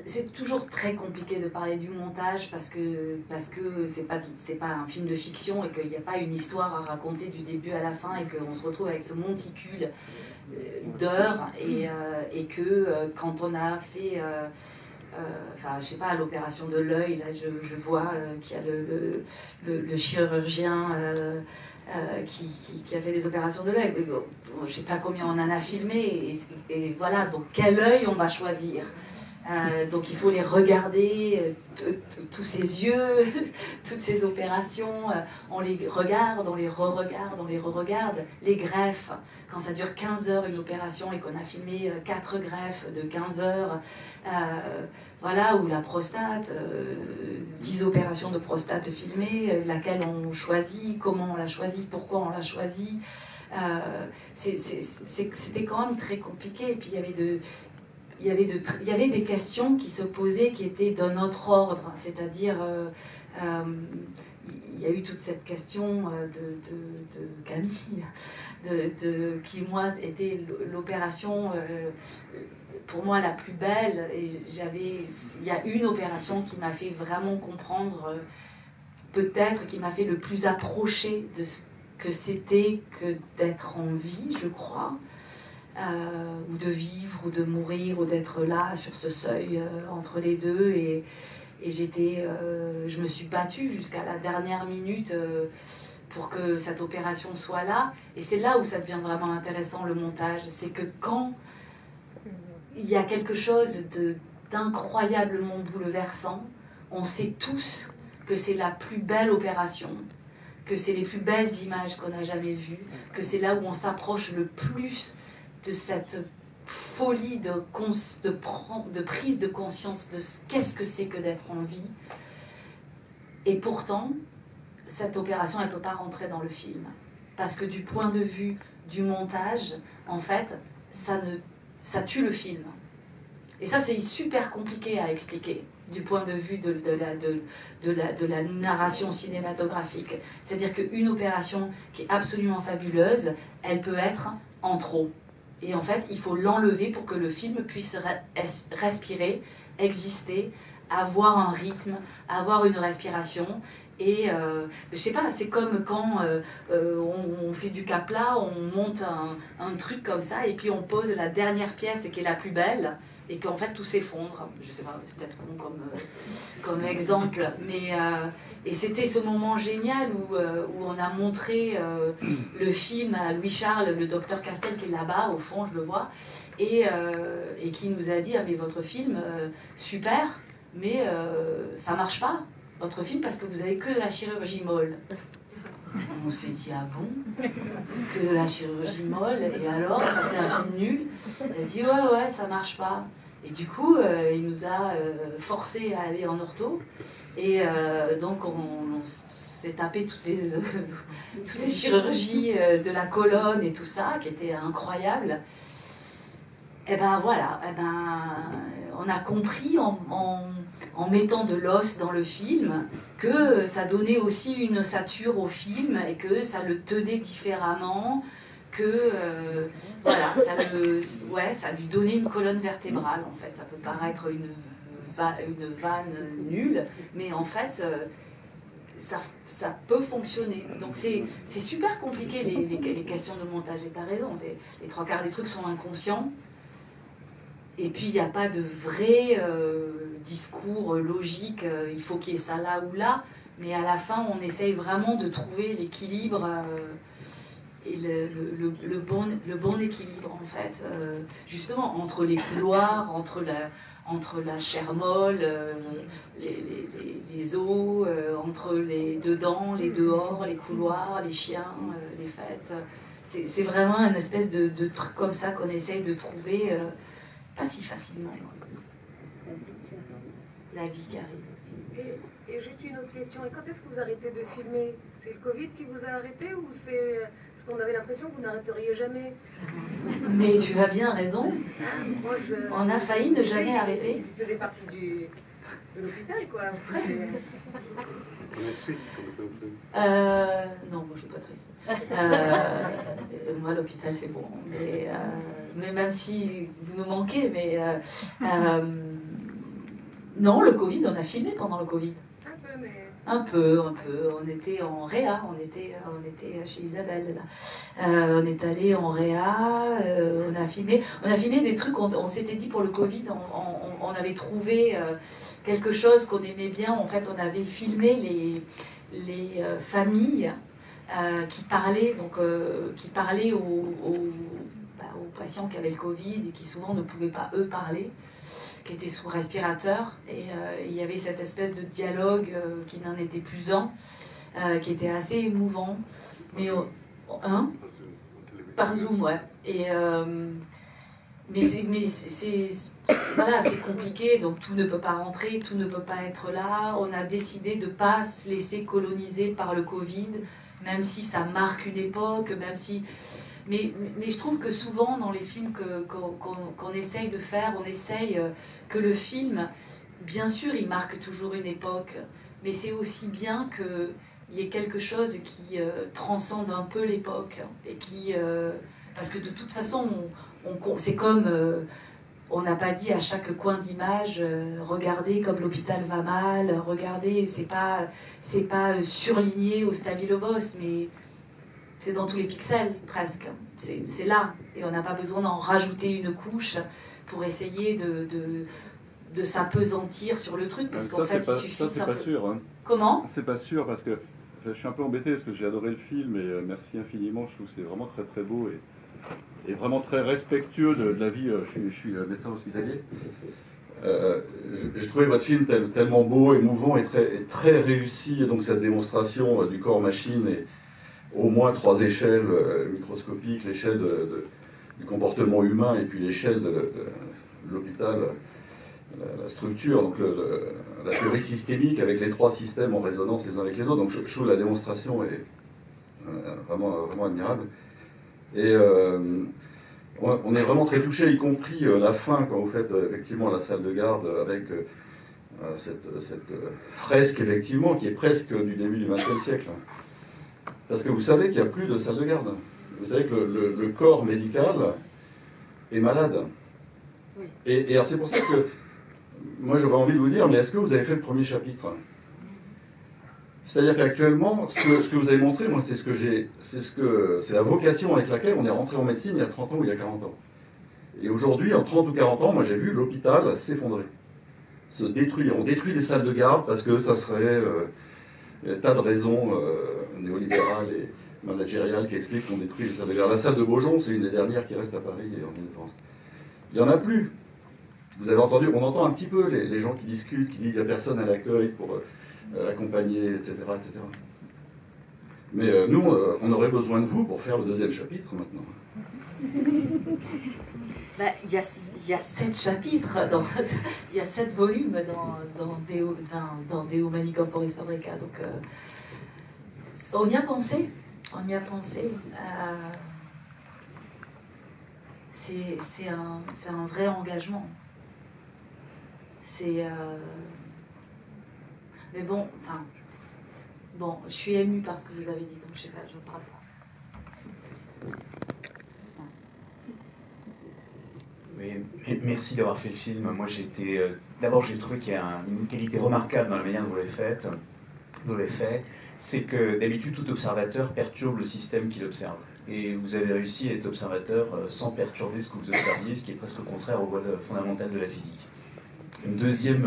c'est toujours très compliqué de parler du montage parce que c'est pas un film de fiction et qu'il n'y a pas une histoire à raconter du début à la fin et qu'on se retrouve avec ce monticule d'heures et que quand on a fait enfin je sais pas, l'opération de l'œil, là je vois qu'il y a le chirurgien qui a fait des opérations de l'œil. Je sais pas combien on en a filmé et voilà, donc quel œil on va choisir. Donc il faut les regarder, tous ces yeux, toutes ces opérations, on les regarde, on les re-regarde, on les re-regarde. Les greffes, quand ça dure 15 heures une opération et qu'on a filmé 4 greffes de 15 heures, voilà, ou la prostate, 10 opérations de prostate filmées, laquelle on choisit, comment on l'a choisit, pourquoi on l'a choisit. C'était quand même très compliqué. Et puis il y avait des questions qui se posaient qui étaient d'un autre ordre, c'est-à-dire il y a eu toute cette question de Camille, qui moi était l'opération pour moi la plus belle, et il y a une opération qui m'a fait vraiment comprendre, peut-être qui m'a fait le plus approcher de ce que c'était que d'être en vie, je crois. Ou de vivre, ou de mourir, ou d'être là, sur ce seuil, entre les deux. Et je me suis battue jusqu'à la dernière minute pour que cette opération soit là. Et c'est là où ça devient vraiment intéressant, le montage. C'est que quand il y a quelque chose d'incroyablement bouleversant, on sait tous que c'est la plus belle opération, que c'est les plus belles images qu'on a jamais vues, que c'est là où on s'approche le plus de cette folie de prise de conscience de qu'est-ce que c'est que d'être en vie. Et pourtant, cette opération, elle ne peut pas rentrer dans le film. Parce que du point de vue du montage, en fait, ça tue le film. Et ça, c'est super compliqué à expliquer du point de vue de la narration cinématographique. C'est-à-dire qu'une opération qui est absolument fabuleuse, elle peut être en trop. Et en fait, il faut l'enlever pour que le film puisse respirer, exister, avoir un rythme, avoir une respiration. Et je sais pas, c'est comme quand on fait du Capla, on monte un truc comme ça, et puis on pose la dernière pièce qui est la plus belle, et qu'en fait tout s'effondre. Je sais pas, c'est peut-être con comme exemple, mais et c'était ce moment génial où on a montré le film à Louis-Charles, le docteur Castel qui est là-bas, au fond, je le vois, et qui nous a dit « Ah mais votre film, super, mais ça marche pas, votre film, parce que vous avez que de la chirurgie molle. » On s'est dit « Ah bon? Que de la chirurgie molle? Et alors, ça fait un film nul ?» Elle a dit « Ouais, ça marche pas. » Et du coup, il nous a forcés à aller en ortho. Et donc, on s'est tapé toutes les chirurgies de la colonne et tout ça, qui étaient incroyables. Et ben voilà, on a compris en mettant de l'os dans le film que ça donnait aussi une ossature au film et que ça le tenait différemment, que voilà, ça lui donnait une colonne vertébrale en fait. Ça peut paraître une vanne nulle, mais en fait ça peut fonctionner. Donc c'est super compliqué les questions de montage, et tu as raison, les trois quarts des trucs sont inconscients. Et puis, il n'y a pas de vrai discours logique, il faut qu'il y ait ça là ou là, mais à la fin, on essaye vraiment de trouver l'équilibre et le bon équilibre, en fait, justement, entre les couloirs, entre la chair molle, les os, entre les dedans, les dehors, les couloirs, les chiens, les fêtes. C'est vraiment une espèce de truc comme ça qu'on essaye de trouver... pas si facilement. La vie qui arrive aussi. Et juste une autre question. Et quand est-ce que vous arrêtez de filmer? C'est le Covid qui vous a arrêté ou c'est... Parce qu'on avait l'impression que vous n'arrêteriez jamais. Mais tu as bien raison. Moi, on a failli ne jamais arrêter. Ça faisait partie de l'hôpital, quoi. On est triste comme Non, moi je suis pas triste. Moi l'hôpital c'est bon, mais même si vous nous manquez, mais non, le Covid, on a filmé pendant le Covid. Un peu, mais... Un peu. On était en Réa, on était chez Isabelle là. On est allé en Réa, on a filmé des trucs. On s'était dit pour le Covid, on avait trouvé quelque chose qu'on aimait bien. En fait, on avait filmé les familles qui parlaient aux patients qui avaient le Covid et qui souvent ne pouvaient pas eux parler, qui étaient sous respirateur, et il y avait cette espèce de dialogue qui n'en était plus un, qui était assez émouvant, mais par Zoom, ouais. Et voilà, c'est compliqué, donc tout ne peut pas rentrer, tout ne peut pas être là. On a décidé de ne pas se laisser coloniser par le Covid, même si ça marque une époque, même si... Mais je trouve que souvent dans les films qu'on essaye de faire, on essaye que le film, bien sûr, il marque toujours une époque, mais c'est aussi bien qu'il y ait quelque chose qui transcende un peu l'époque. Et qui, parce que de toute façon, c'est comme... on n'a pas dit à chaque coin d'image, regardez comme l'hôpital va mal, regardez, c'est pas surligné au stabilo-boss, mais c'est dans tous les pixels, presque. C'est là. Et on n'a pas besoin d'en rajouter une couche pour essayer de s'apesantir sur le truc, parce qu'en fait, il suffit... Ça, c'est pas sûr. Hein. Comment? C'est pas sûr, parce que je suis un peu embêté, parce que j'ai adoré le film, et merci infiniment, je trouve que c'est vraiment très très beau, et vraiment très respectueux de la vie. Je suis médecin hospitalier. Je trouvais votre film tellement beau, émouvant et très réussi, et donc cette démonstration du corps-machine et au moins 3 échelles microscopiques, l'échelle du comportement humain et puis l'échelle de l'hôpital, la structure, donc la théorie systémique avec les 3 systèmes en résonance les uns avec les autres. Donc je trouve la démonstration est vraiment admirable. Et on est vraiment très touché, y compris la fin, quand vous faites effectivement la salle de garde avec cette fresque, effectivement, qui est presque du début du XXe siècle. Parce que vous savez qu'il n'y a plus de salle de garde. Vous savez que le corps médical est malade. Oui. Et alors c'est pour ça que moi j'aurais envie de vous dire, mais est-ce que vous avez fait le premier chapitre? C'est-à-dire qu'actuellement, ce que vous avez montré, moi c'est la vocation avec laquelle on est rentré en médecine il y a 30 ans ou il y a 40 ans. Et aujourd'hui, en 30 ou 40 ans, moi j'ai vu l'hôpital s'effondrer, se détruire. On détruit les salles de garde parce que ça serait... il y a des tas de raisons néolibérales et managériales qui expliquent qu'on détruit les salles de garde. La salle de Beaujon, c'est une des dernières qui reste à Paris et en Ile-de-France. Il n'y en a plus. Vous avez entendu, on entend un petit peu les gens qui discutent, qui disent qu'il n'y a personne à l'accueil pour l'accompagner, etc., etc. Mais nous, on aurait besoin de vous pour faire le 2e chapitre maintenant. Ben, il y a 7 chapitres, il y a 7 volumes dans Deo Mani Corporis Fabrica. Donc, on y a pensé. C'est un vrai engagement. Mais bon, je suis émue par ce que vous avez dit, donc je sais pas, je parle pas. Oui, merci d'avoir fait le film. Moi, d'abord, j'ai trouvé qu'il y a une qualité remarquable dans la manière dont vous l'avez fait. C'est que d'habitude, tout observateur perturbe le système qu'il observe. Et vous avez réussi à être observateur sans perturber ce que vous observiez, ce qui est presque contraire aux lois fondamentales de la physique. Un deuxième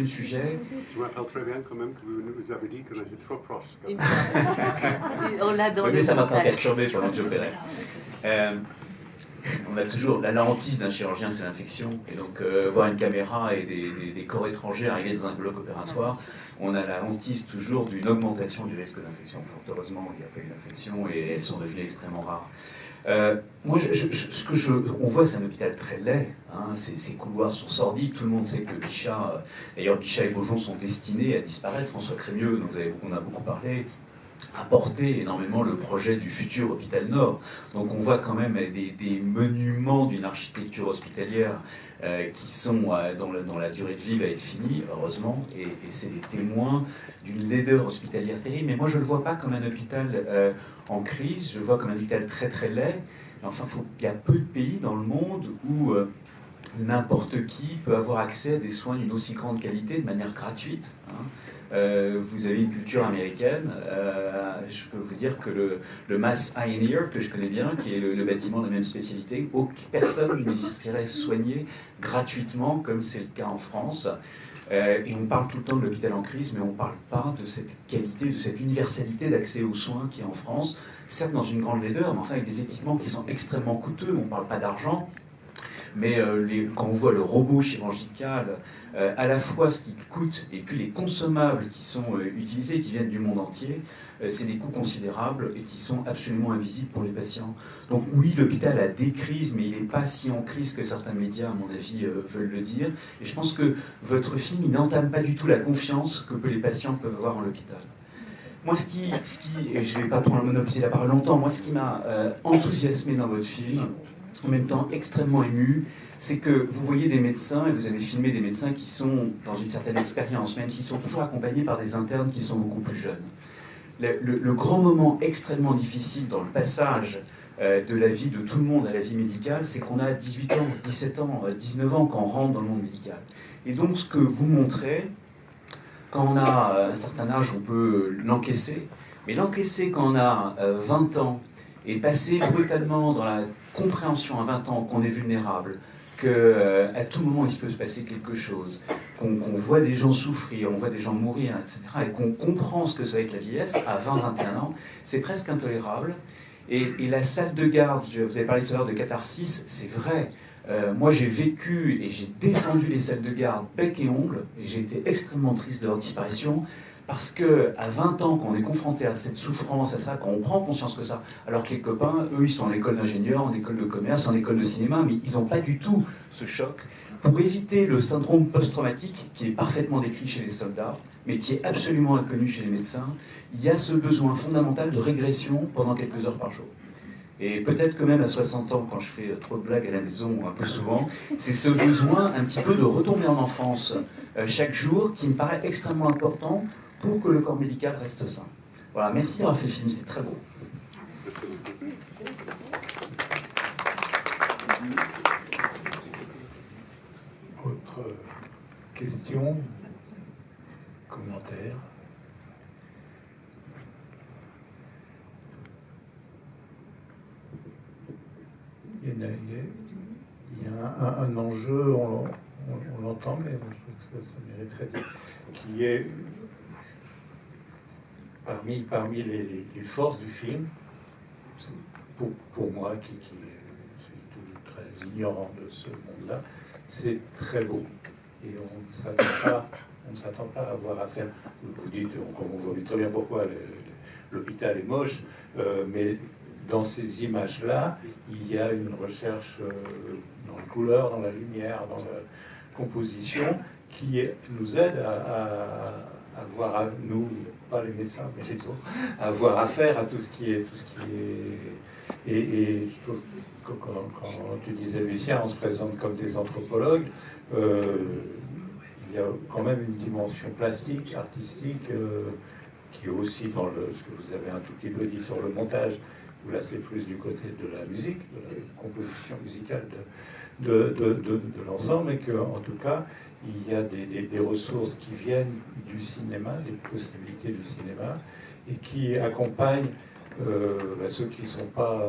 sujet. Je me rappelle très bien quand même que vous avez dit que j'étais trop proche. On l'a dans mais ça ne m'a pas perturbé pendant que j'opérais. On a toujours la hantise d'un chirurgien, c'est l'infection. Et donc, voir une caméra et des corps étrangers arriver dans un bloc opératoire, on a la hantise toujours d'une augmentation du risque d'infection. Fort heureusement, il n'y a pas eu d'infection et elles sont devenues extrêmement rares. Moi, on voit, c'est un hôpital très laid. Hein, ces couloirs sont sordides. Tout le monde sait que Bichat, d'ailleurs, Bichat et Beaujon sont destinés à disparaître. François Crémieux, dont on a beaucoup parlé, a porté énormément le projet du futur hôpital Nord. Donc on voit quand même des monuments d'une architecture hospitalière qui sont dont la durée de vie va être finie, heureusement, et c'est des témoins d'une laideur hospitalière terrible. Mais moi je ne le vois pas comme un hôpital en crise, je le vois comme un hôpital très très laid. Enfin, il y a peu de pays dans le monde où n'importe qui peut avoir accès à des soins d'une aussi grande qualité de manière gratuite. Hein. Vous avez une culture américaine, je peux vous dire que le Mass Eye and Ear, que je connais bien, qui est le bâtiment de la même spécialité, personne ne suffirait soigner gratuitement comme c'est le cas en France. Et on parle tout le temps de l'hôpital en crise, mais on ne parle pas de cette qualité, de cette universalité d'accès aux soins qui est en France, certes dans une grande laideur, mais enfin avec des équipements qui sont extrêmement coûteux, on ne parle pas d'argent. Mais quand on voit le robot chirurgical, à la fois ce qui coûte et puis les consommables qui sont utilisés, qui viennent du monde entier, c'est des coûts considérables et qui sont absolument invisibles pour les patients. Donc oui, l'hôpital a des crises, mais il n'est pas si en crise que certains médias, à mon avis, veulent le dire. Et je pense que votre film, il n'entame pas du tout la confiance que les patients peuvent avoir en l'hôpital. Moi, et je ne vais pas trop monopoliser la parole longtemps, moi, ce qui m'a enthousiasmé dans votre film, en même temps extrêmement ému, c'est que vous voyez des médecins, et vous avez filmé des médecins qui sont dans une certaine expérience, même s'ils sont toujours accompagnés par des internes qui sont beaucoup plus jeunes. Le grand moment extrêmement difficile dans le passage de la vie de tout le monde à la vie médicale, c'est qu'on a 18 ans, 17 ans, 19 ans quand on rentre dans le monde médical. Et donc ce que vous montrez, quand on a un certain âge, on peut l'encaisser, mais l'encaisser quand on a 20 ans, et passer brutalement dans la compréhension à 20 ans qu'on est vulnérable, qu'à tout moment il peut se passer quelque chose, qu'on voit des gens souffrir, on voit des gens mourir, etc., et qu'on comprend ce que ça va être la vieillesse à 20-21 ans, c'est presque intolérable. Et la salle de garde, vous avez parlé tout à l'heure de catharsis, c'est vrai. Moi j'ai vécu et j'ai défendu les salles de garde bec et ongle, et j'ai été extrêmement triste de leur disparition. Parce qu'à 20 ans, quand on est confronté à cette souffrance, à ça, quand on prend conscience que ça, alors que les copains, eux, ils sont en école d'ingénieur, en école de commerce, en école de cinéma, mais ils n'ont pas du tout ce choc. Pour éviter le syndrome post-traumatique, qui est parfaitement décrit chez les soldats, mais qui est absolument inconnu chez les médecins, il y a ce besoin fondamental de régression pendant quelques heures par jour. Et peut-être que même à 60 ans, quand je fais trop de blagues à la maison, un peu souvent, c'est ce besoin un petit peu de retomber en enfance chaque jour qui me paraît extrêmement important pour que le corps médical reste sain. Voilà, merci d'avoir fait le film, c'est très beau. Autre question, commentaire? Il y a un enjeu, on l'entend, mais je trouve que ça mériterait qui est parmi les forces du film, pour moi qui suis toujours très ignorant de ce monde-là, c'est très beau. Et on ne s'attend pas à avoir affaire. Vous dites, on voit très bien pourquoi l'hôpital est moche, mais dans ces images-là, il y a une recherche dans les couleurs, dans la lumière, dans la composition, qui nous aide à avoir, nous, pas les médecins, mais les autres, à avoir affaire à tout ce qui est... Et je trouve que quand tu disais, Lucien, on se présente comme des anthropologues, il y a quand même une dimension plastique, artistique, qui est aussi dans ce que vous avez un tout petit peu dit sur le montage, où là c'est plus du côté de la musique, de la composition musicale de l'ensemble, et qu'en tout cas, il y a des ressources qui viennent du cinéma, des possibilités du cinéma, et qui accompagnent ceux qui ne sont pas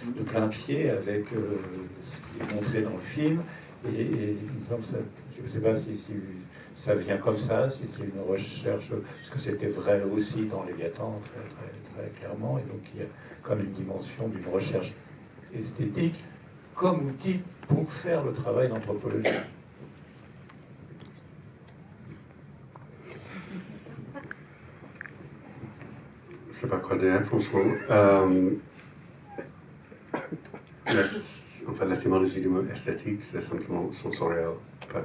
de plein pied avec ce qui est montré dans le film. Et donc je ne sais pas si ça vient comme ça, si c'est une recherche, parce que c'était vrai aussi dans Léviathan, très, très, très clairement, et donc il y a comme une dimension d'une recherche esthétique comme outil pour faire le travail d'anthropologie. Je ne sais pas quoi dire, franchement. En fait, l'étymologie du mot esthétique, c'est simplement sensoriel.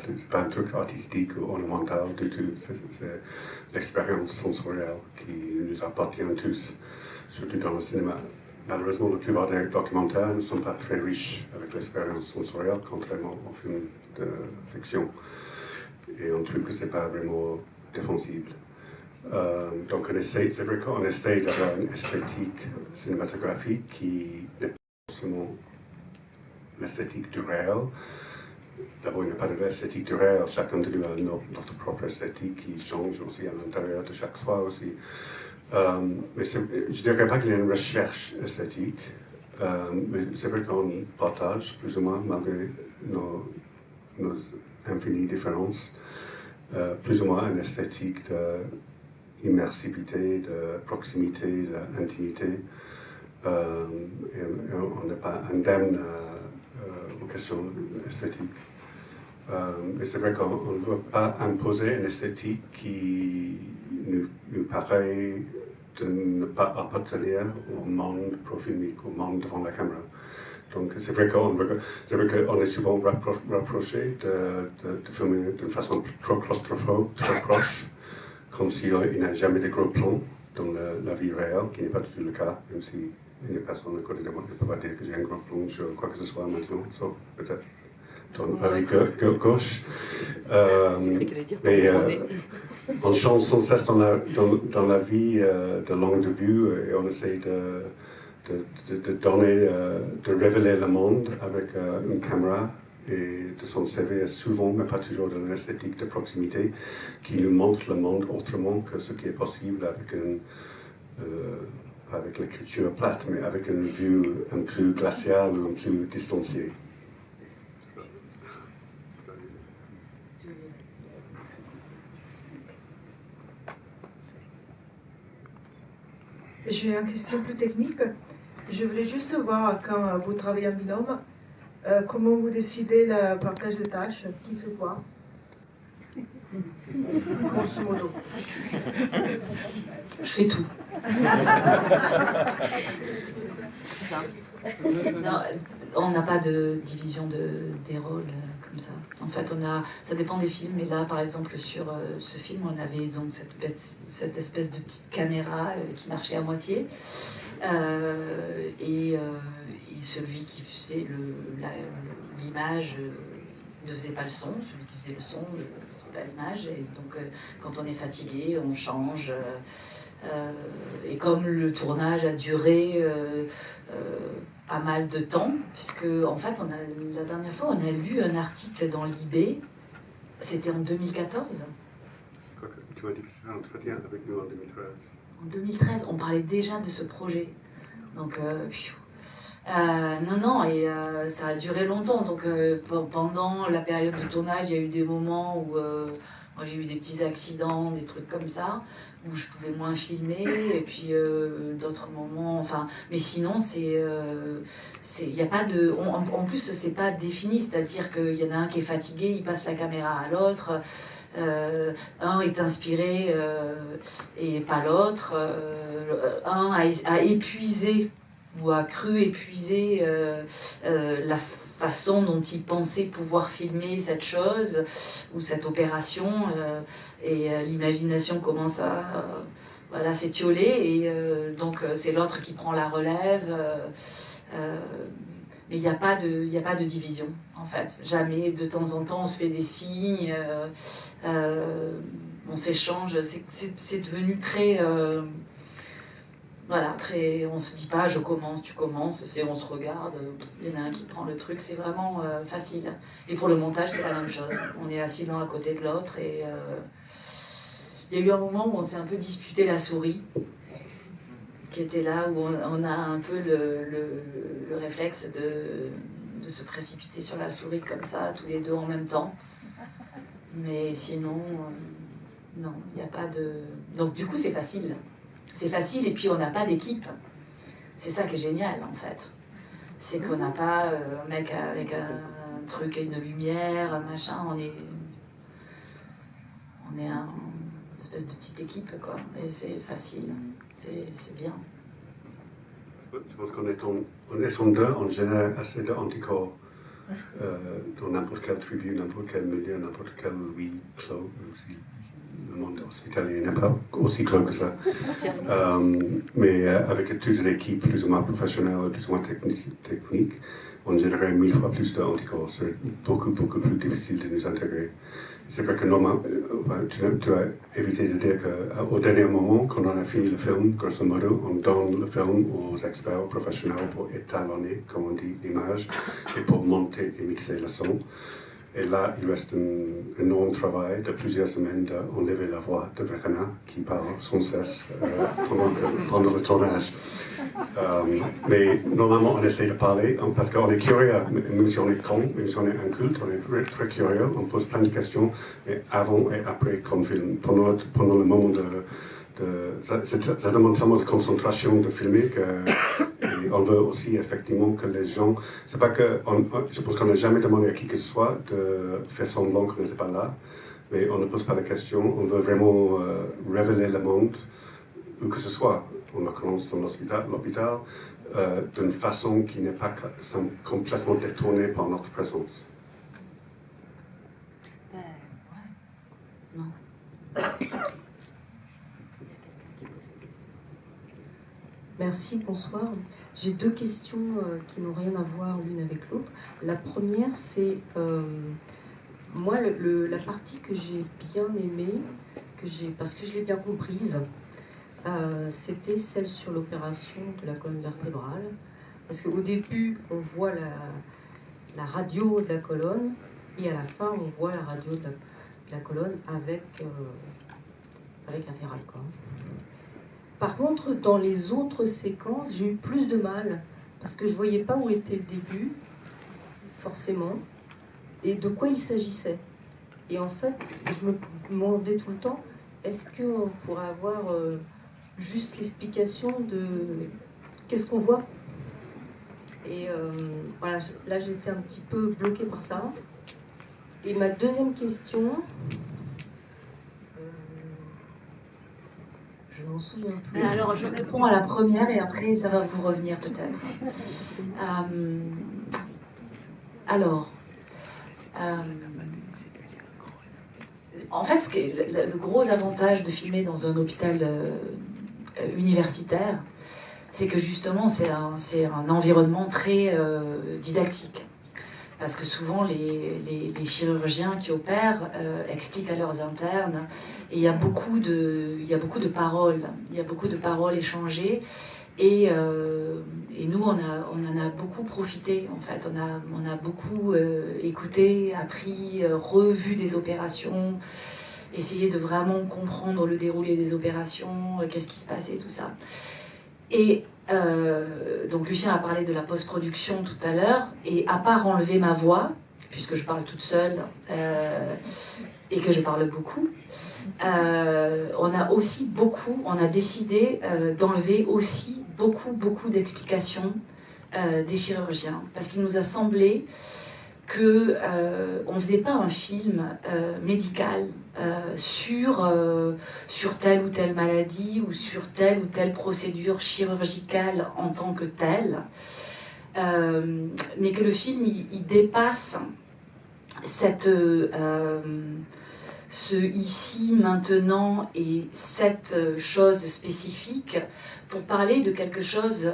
C'est pas un truc artistique ou ornemental du tout. C'est l'expérience sensorielle qui nous appartient tous, surtout dans le cinéma. Malheureusement, la plupart des documentaires ne sont pas très riches avec l'expérience sensorielle, contrairement aux films de fiction. Et on trouve que c'est pas vraiment défensible. Donc c'est vrai qu'on essaie d'avoir une esthétique cinématographique qui n'est pas forcément l'esthétique du réel. D'abord, il n'y a pas de l'esthétique du réel. Chacun de nous a notre propre esthétique qui change aussi à l'intérieur de chaque soi aussi. Mais je ne dirais pas qu'il y a une recherche esthétique, mais c'est vrai qu'on y partage plus ou moins, malgré nos infinies différences, plus ou moins une esthétique d'immersivité, de proximité, d'intimité. Et on n'est pas indemne aux questions esthétiques. Mais c'est vrai qu'on ne veut pas imposer une esthétique qui nous paraît de ne pas appartenir au monde profilmique, au monde devant la caméra. Donc c'est vrai qu'on est souvent rapproché de filmer d'une façon trop claustrophobe, trop proche, comme s'il n'y a jamais de gros plans dans la vie réelle, qui n'est pas du tout le cas, même si il n'y a personne à côté de moi qui ne peut pas dire que j'ai un gros plan sur quoi que ce soit maintenant, sauf peut-être ton œil gauche. Mais on change sans cesse dans la vie de l'angle de vue et on essaie de donner, de révéler le monde avec une caméra et de s'en servir souvent, mais pas toujours, de l'esthétique de proximité qui nous montre le monde autrement que ce qui est possible avec l'écriture plate, mais avec une vue un peu glaciale ou un peu distanciée. J'ai une question plus technique. Je voulais juste savoir, quand vous travaillez en binôme, comment vous décidez le partage de tâches, qui fait quoi? Grosso modo. Je fais tout. Non, on n'a pas de division des rôles comme ça. En fait, ça dépend des films. Et là, par exemple, sur ce film, on avait donc cette espèce de petite caméra qui marchait à moitié. Et celui qui faisait l'image ne faisait pas le son. Celui qui faisait le son ne faisait pas l'image. Et donc, quand on est fatigué, on change. Et comme le tournage a duré pas mal de temps, puisque en fait, la dernière fois, on a lu un article dans l'IB, c'était en 2014. Tu as dit que c'était un entretien avec nous en 2013. En 2013, on parlait déjà de ce projet. Donc, non, et ça a duré longtemps. Donc, pendant la période de tournage, il y a eu des moments où moi j'ai eu des petits accidents, des trucs comme ça, où je pouvais moins filmer, et puis d'autres moments, enfin, mais sinon il n'y a pas de, en plus c'est pas défini, c'est-à-dire qu'il y en a un qui est fatigué, il passe la caméra à l'autre, un est inspiré et pas l'autre, un a épuisé ou a cru épuiser la façon dont il pensait pouvoir filmer cette chose ou cette opération, et l'imagination commence à voilà, s'étioler, et donc c'est l'autre qui prend la relève. Mais il n'y a pas de division, en fait. Jamais, de temps en temps, on se fait des signes, on s'échange. C'est devenu très... voilà, très... On se dit pas, je commence, tu commences, on se regarde, il y en a un qui prend le truc, c'est vraiment facile. Et pour le montage, c'est la même chose. On est assis l'un à côté de l'autre, et il y a eu un moment où on s'est un peu disputé la souris, qui était là, où on a un peu le réflexe de se précipiter sur la souris comme ça, tous les deux en même temps. Mais sinon, non, il n'y a pas de... Donc du coup, c'est facile. C'est facile, et puis on n'a pas d'équipe. C'est ça qui est génial, en fait. C'est qu'on n'a pas un mec avec un truc et une lumière, un machin. On est une espèce de petite équipe, quoi. Et c'est facile. C'est bien. Je pense qu'en étant deux, on génère assez d'anticorps dans n'importe quelle tribu, n'importe quel milieu, n'importe quel huis clos. Aussi, le monde hospitalier n'est pas aussi clos que ça. Mais avec toute une équipe plus ou moins professionnelle, plus ou moins technique, on générait 1000 fois plus d'anticorps. C'est beaucoup plus difficile de nous intégrer. C'est vrai que normalement, tu as évité de dire qu'au dernier moment, quand on a fini le film, grosso modo, on donne le film aux experts professionnels pour étalonner, comme on dit, l'image, et pour monter et mixer le son. Et là, il reste un énorme travail de plusieurs semaines d'enlever la voix de Verena, qui parle sans cesse pendant le tournage. Mais normalement, on essaie de parler, parce qu'on est curieux, même si on est con, même si on est inculte, on est très curieux, on pose plein de questions, mais avant et après qu'on filme, pendant le moment ça demande tellement de concentration de filmer qu'on veut aussi effectivement que les gens... C'est pas que... je pense qu'on n'a jamais demandé à qui que ce soit de faire semblant qu'on n'était pas là, mais on ne pose pas la question, on veut vraiment révéler le monde, où que ce soit, en l'occurrence dans l'hôpital, d'une façon qui n'est pas complètement détournée par notre présence. Non. Merci, bonsoir. J'ai deux questions qui n'ont rien à voir l'une avec l'autre. La première, c'est moi, la partie que j'ai bien aimée, parce que je l'ai bien comprise, c'était celle sur l'opération de la colonne vertébrale. Parce qu'au début, on voit la radio de la colonne, et à la fin, on voit la radio de la colonne avec la ferraille, quoi. Par contre, dans les autres séquences, j'ai eu plus de mal, parce que je ne voyais pas où était le début, forcément, et de quoi il s'agissait. Et en fait, je me demandais tout le temps, est-ce qu'on pourrait avoir juste l'explication de qu'est-ce qu'on voit? Et voilà, là j'étais un petit peu bloquée par ça. Et ma deuxième question... je m'en souviens plus. Alors, je réponds à la première et après, ça va vous revenir peut-être. En fait, le gros avantage de filmer dans un hôpital universitaire, c'est que justement, c'est un environnement très didactique. Parce que souvent, les chirurgiens qui opèrent expliquent à leurs internes, et il y a beaucoup de paroles, il y a beaucoup de paroles échangées, et nous, on en a beaucoup profité, en fait. On a beaucoup écouté, appris, revu des opérations, essayé de vraiment comprendre le déroulé des opérations, qu'est-ce qui se passait, tout ça. Et donc Lucien a parlé de la post-production tout à l'heure, et à part enlever ma voix, puisque je parle toute seule et que je parle beaucoup, on a décidé d'enlever aussi beaucoup d'explications des chirurgiens, parce qu'il nous a semblé que on ne faisait pas un film médical sur telle ou telle maladie ou sur telle ou telle procédure chirurgicale en tant que telle, mais que le film il dépasse ce ici, maintenant et cette chose spécifique pour parler de quelque chose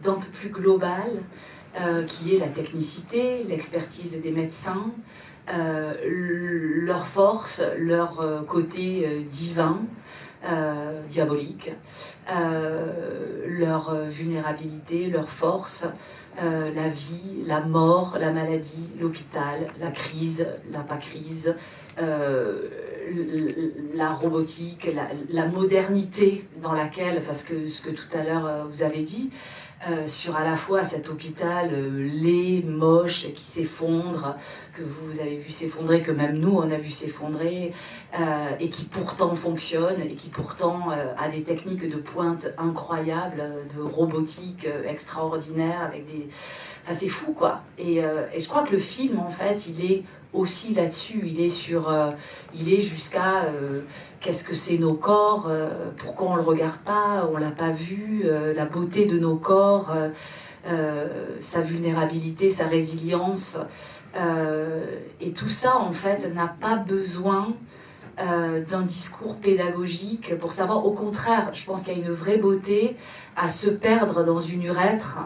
d'un peu plus global, qui est la technicité, l'expertise des médecins, leur force, leur côté divin, diabolique, leur vulnérabilité, leur force, la vie, la mort, la maladie, l'hôpital, la crise, la pas crise, la robotique, la modernité dans laquelle, parce que ce que tout à l'heure vous avez dit, sur à la fois cet hôpital laid, moche, qui s'effondre, que vous avez vu s'effondrer, que même nous on a vu s'effondrer, et qui pourtant fonctionne, et qui pourtant a des techniques de pointe incroyables, de robotique extraordinaire, avec des... Enfin, c'est fou, quoi. Et je crois que le film, en fait, il est aussi là-dessus. Il est sur... il est jusqu'à... qu'est-ce que c'est nos corps, pourquoi on le regarde pas, on l'a pas vu, la beauté de nos corps, sa vulnérabilité, sa résilience, et tout ça en fait n'a pas besoin d'un discours pédagogique pour savoir. Au contraire, je pense qu'il y a une vraie beauté à se perdre dans une urètre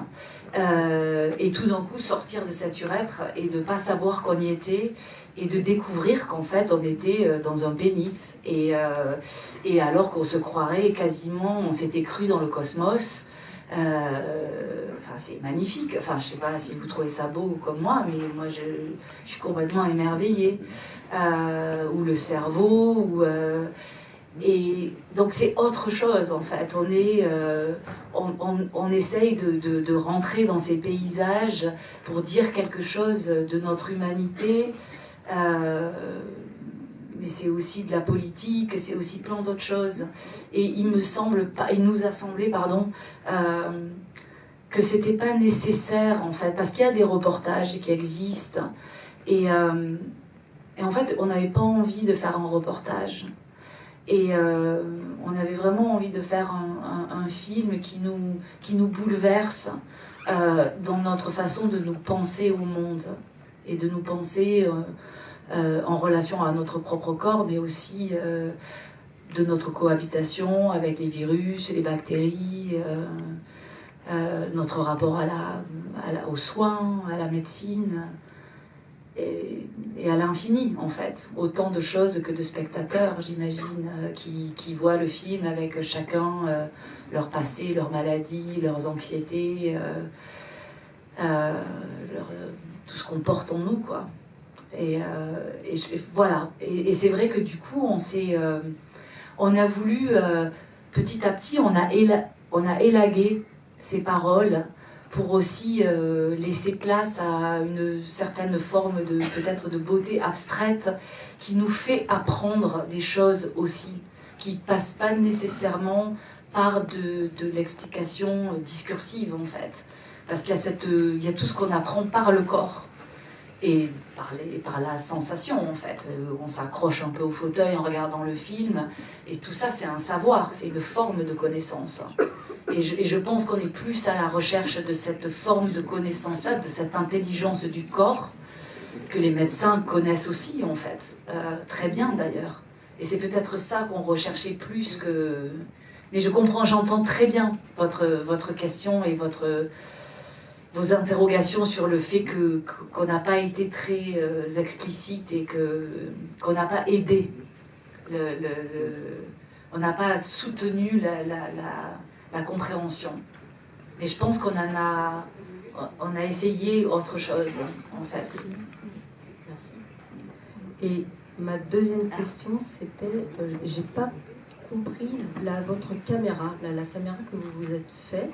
et tout d'un coup sortir de cette urètre et de pas savoir qu'on y était, et de découvrir qu'en fait on était dans un pénis, et alors qu'on se croirait quasiment, on s'était cru dans le cosmos. Enfin, c'est magnifique. Enfin, je sais pas si vous trouvez ça beau comme moi, mais moi je suis complètement émerveillée. Ou le cerveau, et donc c'est autre chose en fait. On essaye de rentrer dans ces paysages pour dire quelque chose de notre humanité. Mais c'est aussi de la politique, c'est aussi plein d'autres choses. Et il nous a semblé, que c'était pas nécessaire en fait, parce qu'il y a des reportages qui existent, et en fait, on n'avait pas envie de faire un reportage, et on avait vraiment envie de faire un film qui nous bouleverse dans notre façon de nous penser au monde, et de nous penser en relation à notre propre corps, mais aussi de notre cohabitation avec les virus, les bactéries, notre rapport aux soins, à la médecine, et à l'infini en fait. Autant de choses que de spectateurs, j'imagine, qui voient le film avec chacun leur passé, leurs maladies, leurs anxiétés, tout ce qu'on porte en nous, quoi. Voilà. Et c'est vrai que du coup, on a voulu petit à petit, on a élagué ces paroles pour aussi laisser place à une certaine forme peut-être de beauté abstraite qui nous fait apprendre des choses aussi, qui passent pas nécessairement par de l'explication discursive en fait, parce qu'il y a tout ce qu'on apprend par le corps et par la sensation en fait. On s'accroche un peu au fauteuil en regardant le film, et tout ça c'est un savoir, c'est une forme de connaissance. Et je pense qu'on est plus à la recherche de cette forme de connaissance-là, de cette intelligence du corps, que les médecins connaissent aussi en fait, très bien d'ailleurs. Et c'est peut-être ça qu'on recherchait plus que... Mais je comprends, j'entends très bien votre question et vos interrogations sur le fait qu'on n'a pas été très explicite, et qu'on n'a pas aidé, on n'a pas soutenu la compréhension. Mais je pense qu'on a essayé autre chose, en fait. Merci. Et ma deuxième question, c'était, j'ai pas compris votre caméra, la caméra que vous vous êtes fait.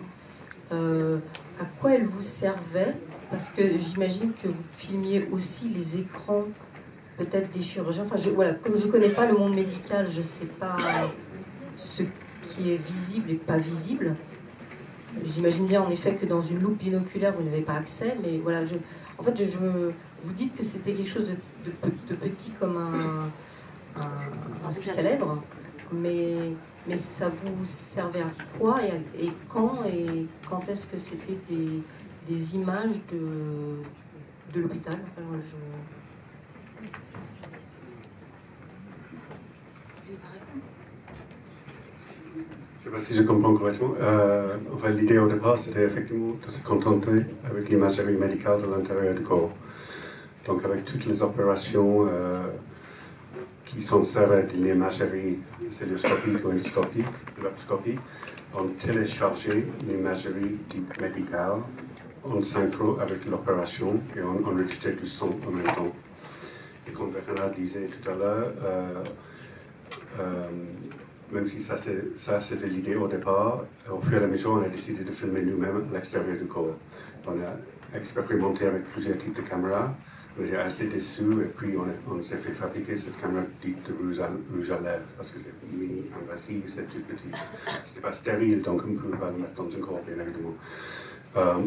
À quoi elle vous servait? Parce que j'imagine que vous filmiez aussi les écrans, peut-être des chirurgiens. Enfin, voilà, comme je ne connais pas le monde médical, je ne sais pas ce qui est visible et pas visible. J'imagine bien en effet que dans une loupe binoculaire, vous n'avez pas accès, mais voilà, En fait, vous dites que c'était quelque chose de petit comme un stylo à lèvres, mais ça vous servait à quoi et quand est-ce que c'était des images de l'hôpital? Je ne sais pas si je comprends correctement. Enfin, l'idée au départ, c'était effectivement de se contenter avec l'imagerie médicale de l'intérieur du corps. Donc, avec toutes les opérations qui sont servées de l'imagerie célioscopique ou endoscopique, on téléchargeait l'imagerie médicale en synchro avec l'opération et on enregistrait du son en même temps. Et comme Bernard disait tout à l'heure, même si ça c'était l'idée au départ, au fur et à mesure, on a décidé de filmer nous-mêmes à l'extérieur du corps. On a expérimenté avec plusieurs types de caméras, on était assez déçus et puis on s'est fait fabriquer cette caméra dite de rouge à lèvres parce que c'est mini-invasif, c'est tout petit. C'était pas stérile, donc on ne pouvait pas le mettre dans un corps, bien évidemment.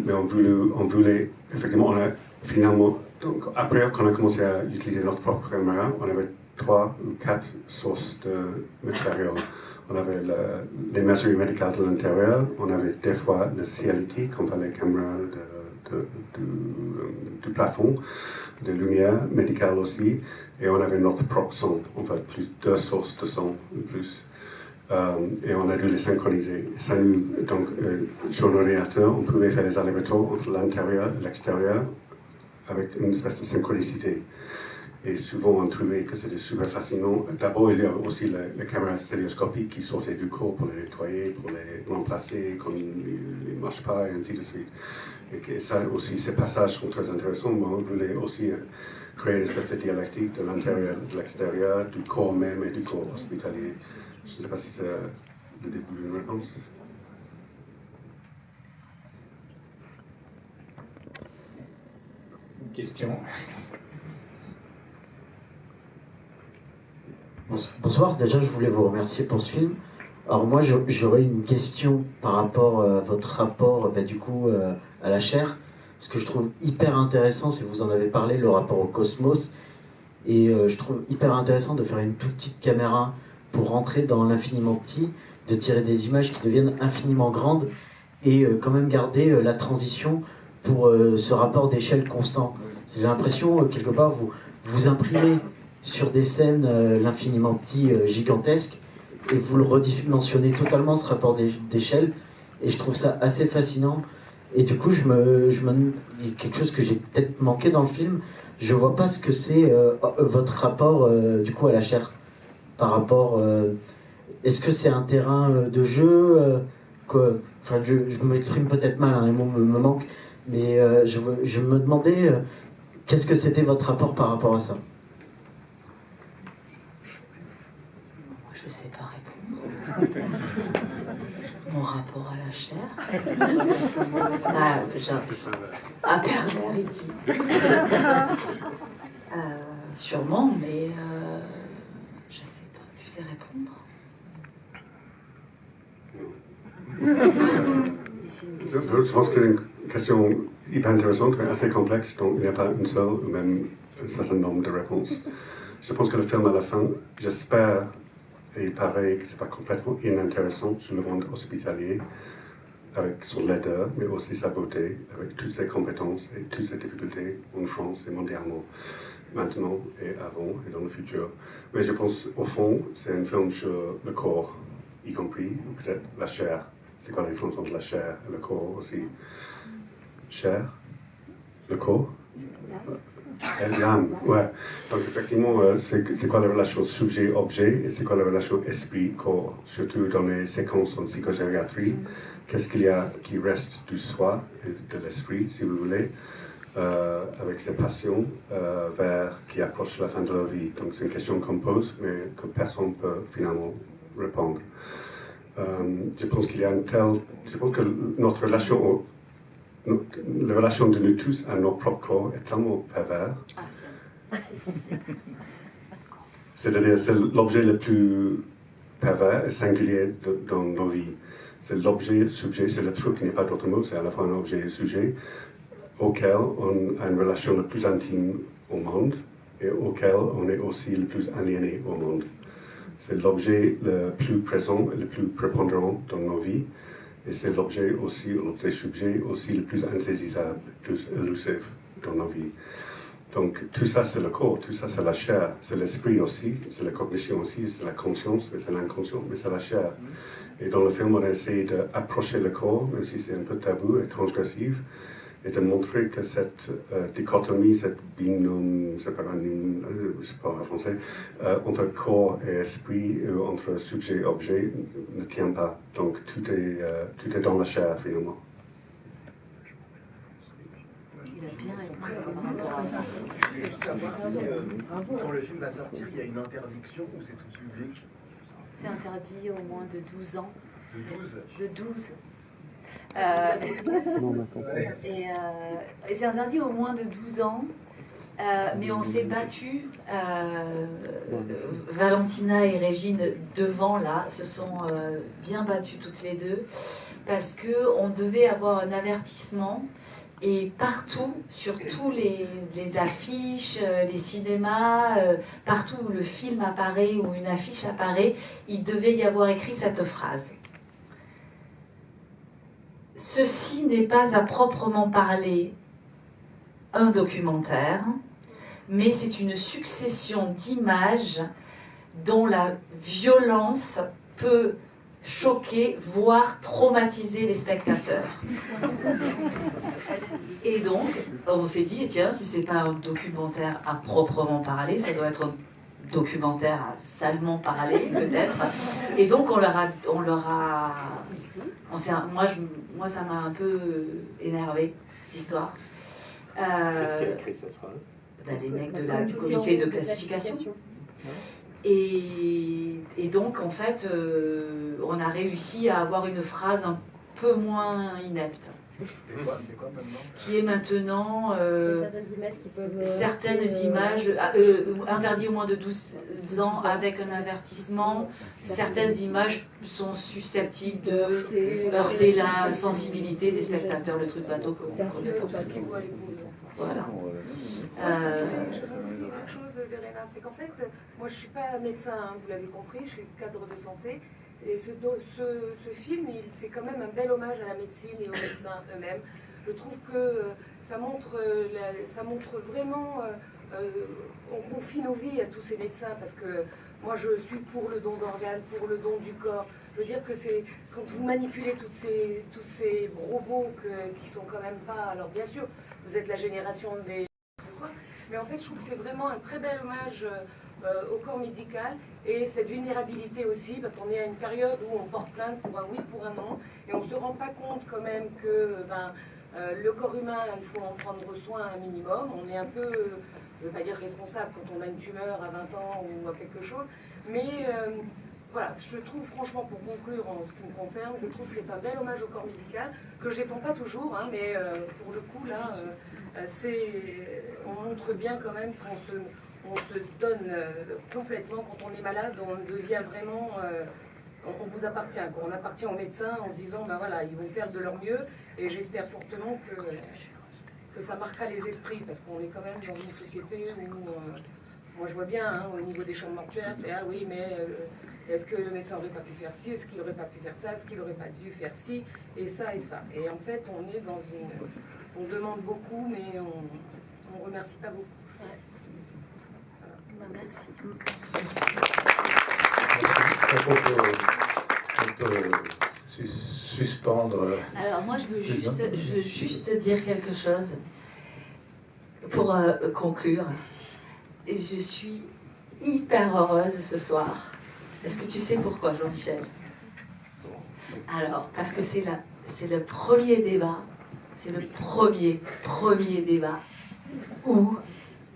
Mais on voulait, effectivement, on a finalement, donc après qu'on a commencé à utiliser notre propre caméra, on avait 3 ou 4 sources de matériel. On avait l'imagerie médicale de l'intérieur, on avait des fois le CLT, comme les caméras du plafond, de lumière médicale aussi, et on avait notre propre son, on avait plus 2 sources de son en plus. Et on a dû les synchroniser. Ça donc, sur l'ordinateur, on pouvait faire les allers-retours entre l'intérieur et l'extérieur avec une espèce de synchronicité. Et souvent, on trouvait que c'était super fascinant. D'abord, il y a aussi les caméras stéréoscopiques qui sortaient du corps pour les nettoyer, pour les remplacer quand ils ne marchent pas, et ainsi de suite. Et ça aussi, ces passages sont très intéressants, mais on voulait aussi créer une espèce de dialectique de l'intérieur, de l'extérieur, du corps même et du corps hospitalier. Je ne sais pas si c'est le début d'une réponse. Une question. Bonsoir, déjà je voulais vous remercier pour ce film. Alors moi j'aurais une question par rapport à votre rapport du coup à la chair. Ce que je trouve hyper intéressant, c'est que vous en avez parlé, le rapport au cosmos. Et je trouve hyper intéressant de faire une toute petite caméra pour rentrer dans l'infiniment petit, de tirer des images qui deviennent infiniment grandes et quand même garder la transition pour ce rapport d'échelle constant. J'ai l'impression, quelque part, vous imprimez sur des scènes l'infiniment petit gigantesque et vous le redimensionnez totalement, ce rapport d'échelle, et je trouve ça assez fascinant. Et du coup, il y a quelque chose que j'ai peut-être manqué dans le film, je vois pas ce que c'est votre rapport du coup à la chair par rapport... est-ce que c'est un terrain de jeu enfin, je m'exprime peut-être mal, un mot me manque, mais je me demandais qu'est-ce que c'était votre rapport par rapport à ça. Je ne sais pas répondre. Mon rapport à la chair. À pervers, il dit. Sûrement, mais je ne sais pas. Tu sais répondre? Je pense que c'est une question hyper intéressante, mais assez complexe, donc il n'y a pas une seule ou même un certain nombre de réponses. Je pense que le film à la fin, j'espère, et il paraît que ce n'est pas complètement inintéressant sur le monde hospitalier, avec son laideur, mais aussi sa beauté, avec toutes ses compétences et toutes ses difficultés en France et mondialement, maintenant et avant et dans le futur. Mais je pense, au fond, c'est un film sur le corps, y compris peut-être la chair. C'est quoi la différence entre la chair et le corps aussi? Chair, le corps, et l'âme, ouais. Donc effectivement, c'est quoi la relation sujet-objet et c'est quoi la relation esprit-corps, surtout dans les séquences en psychogériatrie. Qu'est-ce qu'il y a qui reste du soi et de l'esprit, si vous voulez, avec ses passions qui approchent la fin de leur vie. Donc c'est une question qu'on pose, mais que personne ne peut finalement répondre. Je pense qu'il y a je pense que notre relation, la relation de nous tous à notre propre corps est tellement pervers. C'est-à-dire, c'est l'objet le plus pervers et singulier dans nos vies. C'est l'objet, le sujet, c'est le truc, il n'y a pas d'autre mot, c'est à la fois un objet et un sujet. auquel on a une relation la plus intime au monde et auquel on est aussi le plus aliéné au monde. C'est l'objet le plus présent et le plus prépondérant dans nos vies, et c'est l'objet aussi, l'objet sujet aussi le plus insaisissable, le plus élusif dans nos vies. Donc tout ça c'est le corps, tout ça c'est la chair, c'est l'esprit aussi, c'est la cognition aussi, c'est la conscience, c'est l'inconscient, mais c'est la chair. Et dans le film on essaie d'approcher le corps, même si c'est un peu tabou et transgressif, et de montrer que cette dichotomie, cette binôme, c'est pas en français, entre corps et esprit, entre sujet et objet, ne tient pas. Donc tout est dans la chair finalement. Je voulais juste savoir si, quand le film va sortir, il y a une interdiction ou c'est tout public? C'est interdit au moins de 12 ans. De 12 De 12. Et c'est interdit au moins de 12 ans. Mais on s'est battu, Valentina et Régine devant là, se sont bien battues toutes les deux, parce qu'on devait avoir un avertissement. Et partout, sur tous les affiches, les cinémas, partout où le film apparaît, où une affiche apparaît, il devait y avoir écrit cette phrase. Ceci n'est pas à proprement parler un documentaire, mais c'est une succession d'images dont la violence peut choquer, voire traumatiser les spectateurs. Et donc, on s'est dit, tiens, si c'est pas un documentaire à proprement parler, ça doit être un documentaire à salement parler, peut-être. Et donc, moi, ça m'a un peu énervé, cette histoire. Qu'est-ce qui a écrit cette phrase? Les mecs du comité de classification. Et donc, en fait, on a réussi à avoir une phrase un peu moins inepte. C'est quoi maintenant? Qui est maintenant certaines images interdites au moins de 12 ans avec un avertissement. Certaines images sont susceptibles de heurter la sensibilité des spectateurs, le truc bateau qu'on connaît pas. Voilà. Quelque chose, Verena, c'est qu'en fait, moi je ne suis pas médecin, hein, vous l'avez compris, je suis cadre de santé. Et ce film, c'est quand même un bel hommage à la médecine et aux médecins eux-mêmes. Je trouve que ça montre vraiment, on confie nos vies à tous ces médecins, parce que moi je suis pour le don d'organes, pour le don du corps. Je veux dire que c'est quand vous manipulez tous ces robots qui sont quand même pas... Alors bien sûr, vous êtes la génération des... Mais en fait, je trouve que c'est vraiment un très bel hommage au corps médical et cette vulnérabilité aussi, parce qu'on est à une période où on porte plainte pour un oui, pour un non, et on ne se rend pas compte quand même que le corps humain, il faut en prendre soin un minimum. On est un peu, je ne veux pas dire responsable quand on a une tumeur à 20 ans ou à quelque chose, mais voilà, je trouve franchement, pour conclure en ce qui me concerne, je trouve que c'est un bel hommage au corps médical, que je ne défends pas toujours, hein, mais pour le coup là, on montre bien quand même qu'on se donne complètement quand on est malade, on devient vraiment, on vous appartient, quoi. On appartient aux médecins en se disant, ben voilà, ils vont faire de leur mieux, et j'espère fortement que ça marquera les esprits, parce qu'on est quand même dans une société où, moi je vois bien, hein, au niveau des chambres mortuaires, ah oui, mais est-ce que le médecin n'aurait pas pu faire ci, est-ce qu'il n'aurait pas pu faire ça, est-ce qu'il n'aurait pas dû faire ci, et ça et ça. Et en fait, on est dans on demande beaucoup, mais on ne remercie pas beaucoup. Merci. On peut suspendre. Alors moi, je veux juste dire quelque chose pour conclure. Et je suis hyper heureuse ce soir. Est-ce que tu sais pourquoi, Jean-Michel? Alors, parce que c'est le premier débat, c'est le premier débat où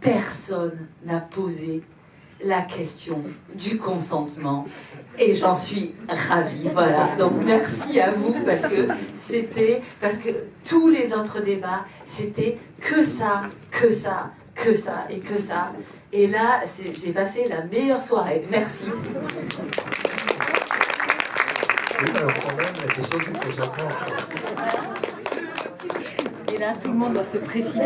personne n'a posé la question du consentement, et j'en suis ravie. Voilà, donc merci à vous, parce que tous les autres débats, c'était que ça, et que ça. Et là, j'ai passé la meilleure soirée. Merci. Oui, alors quand même, la question du consentement. Et là, tout le monde doit se précipiter.